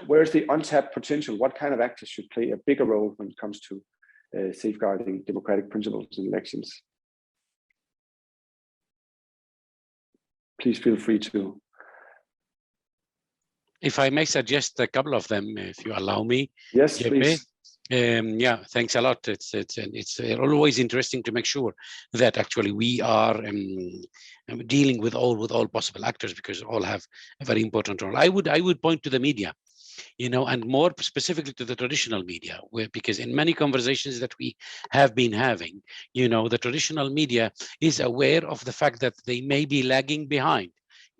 Where's the untapped potential? What kind of actors should play a bigger role when it comes to safeguarding democratic principles in elections? Please feel free to if I may suggest a couple of them, if you allow me. Yes, Jeppe. please. Yeah, thanks a lot. It's always interesting to make sure that actually we are dealing with all possible actors, because all have a very important role. I would point to the media, and more specifically to the traditional media, because in many conversations that we have been having, the traditional media is aware of the fact that they may be lagging behind,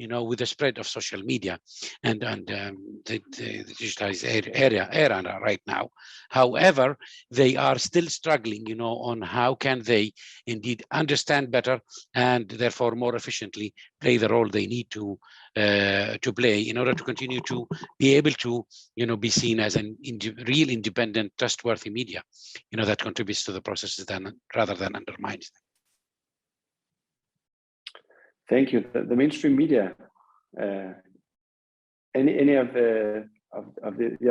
with the spread of social media and the digitalized era right now. However, they are still struggling, on how can they indeed understand better and therefore more efficiently play the role they need to play in order to continue to be able to, be seen as a real independent, trustworthy media, that contributes to the processes rather than undermines them. Thank you. The mainstream media. Any of the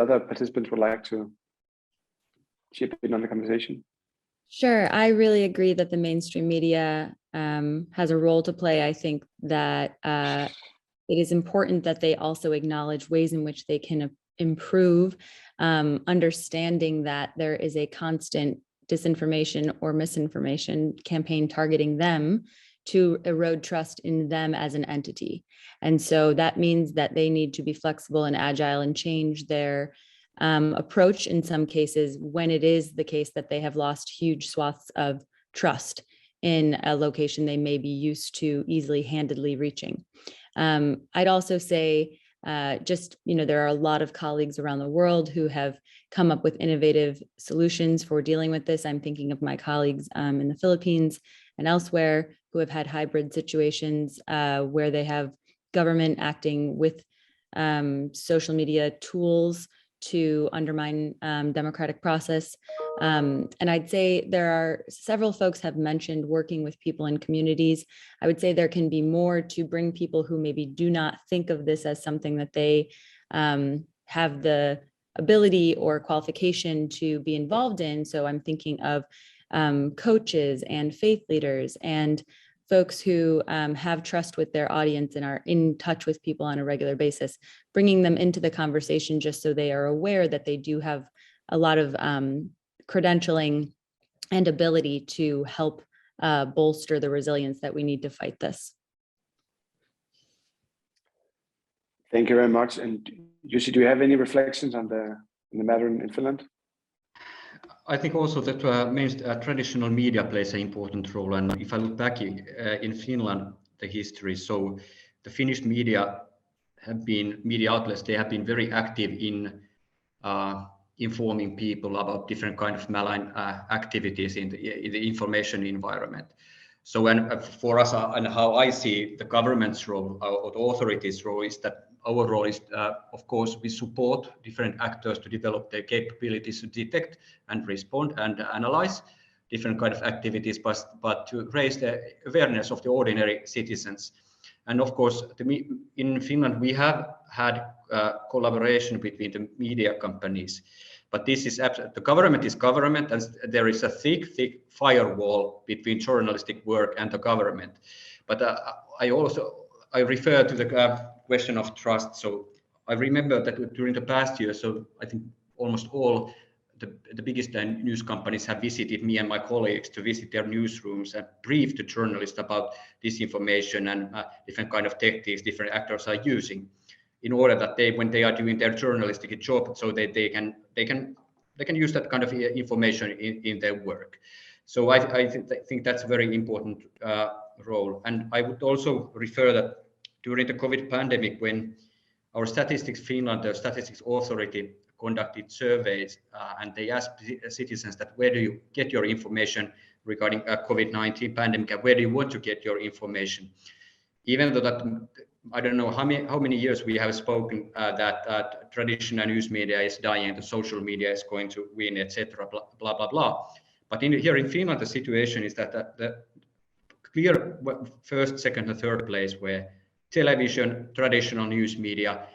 other participants would like to chip in on the conversation? Sure, I really agree that the mainstream media has a role to play. I think that it is important that they also acknowledge ways in which they can improve, understanding that there is a constant disinformation or misinformation campaign targeting them to erode trust in them as an entity. And so that means that they need to be flexible and agile and change their approach in some cases when it is the case that they have lost huge swaths of trust in a location they may be used to easily handedly reaching. I'd also say there are a lot of colleagues around the world who have come up with innovative solutions for dealing with this. I'm thinking of my colleagues in the Philippines and elsewhere who have had hybrid situations where they have government acting with social media tools to undermine democratic process. And I'd say there are several folks have mentioned working with people in communities. I would say there can be more to bring people who maybe do not think of this as something that they have the ability or qualification to be involved in. So I'm thinking of coaches and faith leaders and folks who have trust with their audience and are in touch with people on a regular basis, bringing them into the conversation just so they are aware that they do have a lot of credentialing and ability to help bolster the resilience that we need to fight this. Thank you very much. And Jussi, do you have any reflections on the matter in Finland? I think also that traditional media plays an important role. And if I look back in Finland, the history, so the Finnish media outlets, they have been very active in informing people about different kind of malign activities in the information environment. So for us, and how I see the government's role or the authorities' role is that our role is, of course, we support different actors to develop their capabilities to detect and respond and analyze different kind of activities, but to raise the awareness of the ordinary citizens. And of course, in Finland, we have had collaboration between the media companies, but this is the government is government, and there is a thick firewall between journalistic work and the government. But I refer to the question of trust. So I remember that during the past year, so I think almost all the biggest news companies have visited me and my colleagues to visit their newsrooms and brief the journalists about disinformation and different kind of tactics different actors are using in order that when they are doing their journalistic job, so that they can use that kind of information in their work. So I think that's a very important role. And I would also refer that during the COVID pandemic, when our Statistics Finland, the Statistics Authority, conducted surveys and they asked citizens that where do you get your information regarding COVID-19 pandemic and where do you want to get your information? Even though that, I don't know how many years we have spoken that traditional news media is dying, the social media is going to win, etc., blah, blah, blah. But here in Finland, the situation is that the clear first, second, and third place where television, traditional news media,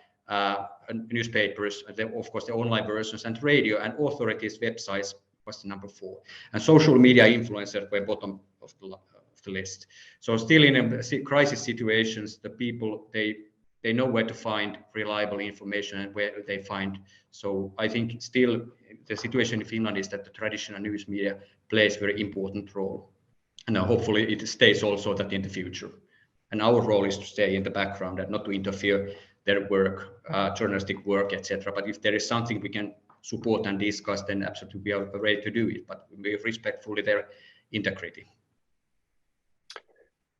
newspapers, of course the online versions, and radio and authorities' websites was the number 4. And social media influencers were bottom of the list. So still in crisis situations, the people, they they know where to find reliable information and where they find. So I think still the situation in Finland is that the traditional news media plays a very important role. And hopefully it stays also that in the future. And our role is to stay in the background and not to interfere their work, journalistic work, etc. But if there is something we can support and discuss, then absolutely we are ready to do it, but we respect fully their integrity.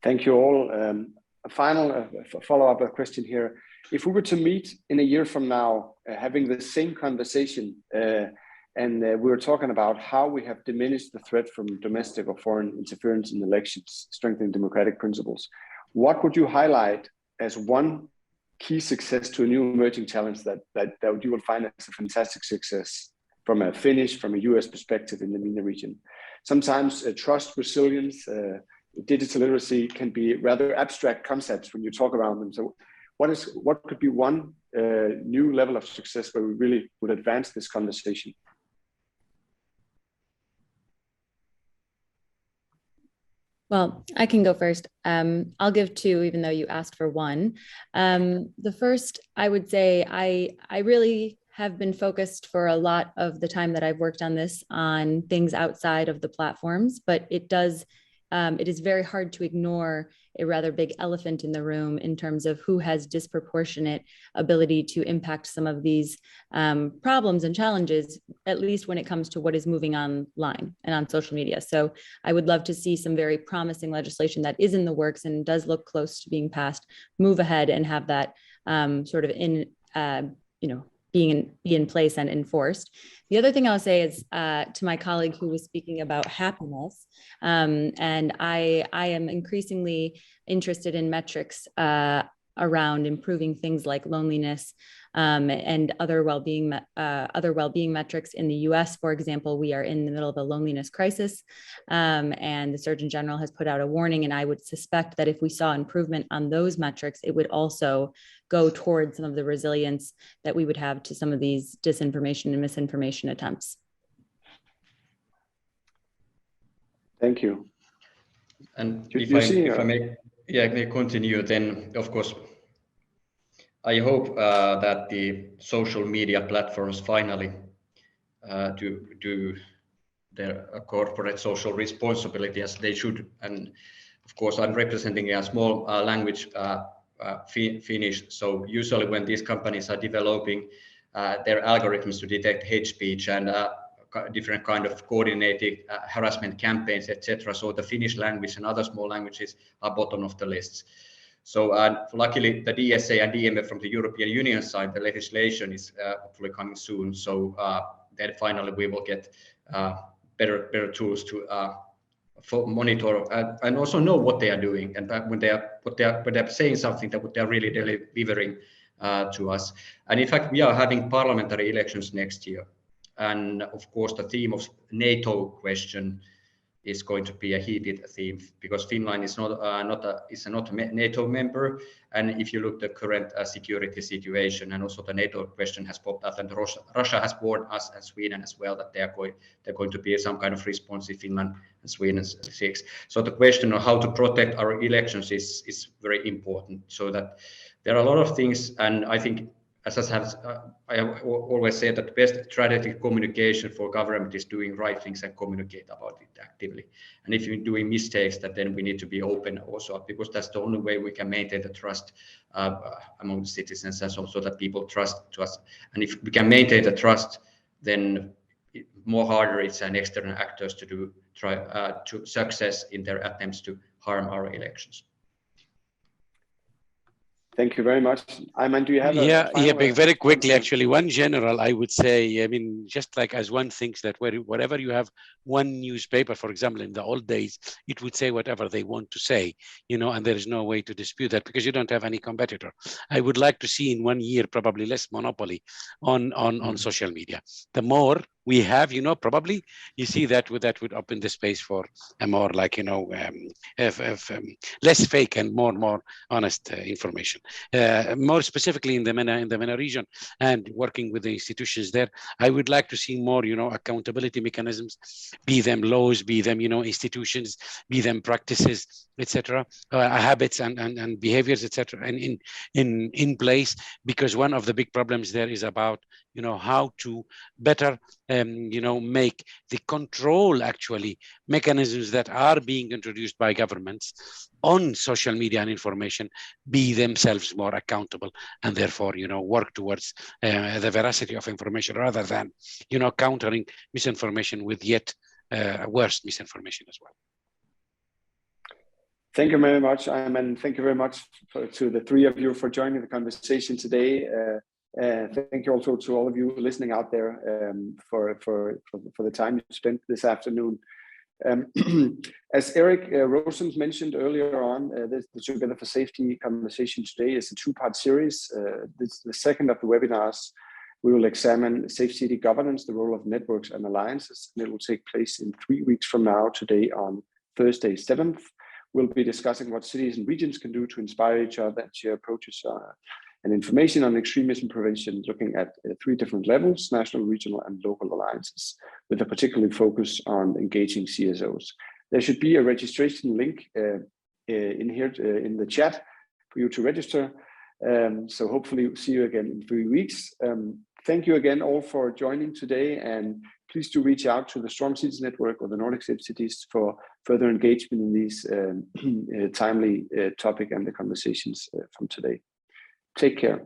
Thank you all. A final follow-up question here. If we were to meet in a year from now, having the same conversation, and we were talking about how we have diminished the threat from domestic or foreign interference in elections, strengthening democratic principles, what would you highlight as one key success to a new emerging challenge that you will find as a fantastic success from a Finnish, from a US perspective in the MENA region? Sometimes trust, resilience, digital literacy can be rather abstract concepts when you talk around them. So what could be one new level of success where we really would advance this conversation? Well, I can go first. I'll give two, even though you asked for one. The first, I would say, I really have been focused for a lot of the time that I've worked on this on things outside of the platforms, but it is very hard to ignore a rather big elephant in the room in terms of who has disproportionate ability to impact some of these problems and challenges, at least when it comes to what is moving online and on social media. So I would love to see some very promising legislation that is in the works and does look close to being passed, move ahead and have that sort of be in place and enforced. The other thing I'll say is to my colleague who was speaking about happiness, and I am increasingly interested in metrics around improving things like loneliness and other well-being metrics. In the US, for example, we are in the middle of a loneliness crisis, and the Surgeon General has put out a warning, and I would suspect that if we saw improvement on those metrics, it would also go towards some of the resilience that we would have to some of these disinformation and misinformation attempts. Thank you. And if I may continue, then of course, I hope that the social media platforms finally do their corporate social responsibility as they should. And of course, I'm representing a small language Finnish. So usually when these companies are developing their algorithms to detect hate speech and different kind of coordinated harassment campaigns, etc. So the Finnish language and other small languages are bottom of the lists. So luckily the DSA and DMF from the European Union side, the legislation is hopefully coming soon. So then finally we will get better tools to monitor and also know what they are doing, and when they're saying something, that what they're really delivering to us. And in fact, we are having parliamentary elections next year, and of course the theme of NATO question is going to be a heated theme, because Finland is not a NATO member, and if you look at the current security situation, and also the NATO question has popped up, and Russia has warned us and Sweden as well that they're going to be some kind of response if Finland and Sweden seeks. So the question of how to protect our elections is very important. So that there are a lot of things, and I think, as I have always said, that the best strategic communication for government is doing right things and communicate about it actively. And if you're doing mistakes, that then we need to be open also, because that's the only way we can maintain the trust among the citizens, and also that people trust to us. And if we can maintain the trust, then more harder it's an external actors to try to success in their attempts to harm our elections. Thank you very much. Ayman, do you have very quickly, actually, one general, I would say, I mean, just like as one thinks that wherever you have one newspaper, for example, in the old days, it would say whatever they want to say, and there is no way to dispute that because you don't have any competitor. I would like to see in 1 year, probably less monopoly on social media. The more we have, probably you see that would open the space for a more like, less fake and more honest information. More specifically in the MENA region and working with the institutions there, I would like to see more, accountability mechanisms, be them laws, be them, institutions, be them practices, etc., habits and behaviors, etc., and in place, because one of the big problems there is about how to better make the control actually mechanisms that are being introduced by governments on social media and information be themselves more accountable, and therefore work towards the veracity of information rather than countering misinformation with yet worse misinformation as well. Thank you very much, and thank you very much to the three of you for joining the conversation today. Thank you also to all of you listening out there for the time you spent this afternoon. As Eric Rosens mentioned earlier on, the Together for Safety conversation today is a two-part series. This is the second of the webinars. We will examine safe city governance, the role of networks and alliances, and it will take place in 3 weeks from now, today on Thursday, 7th. We'll be discussing what cities and regions can do to inspire each other and share approaches and information on extremism prevention, looking at 3 different levels: national, regional, and local alliances, with a particular focus on engaging CSOs. There should be a registration link in here in the chat for you to register. So hopefully we'll see you again in 3 weeks. Thank you again all for joining today, and please do reach out to the Strong Cities Network or the Nordic Safe Cities for further engagement in these timely topic and the conversations from today. Take care.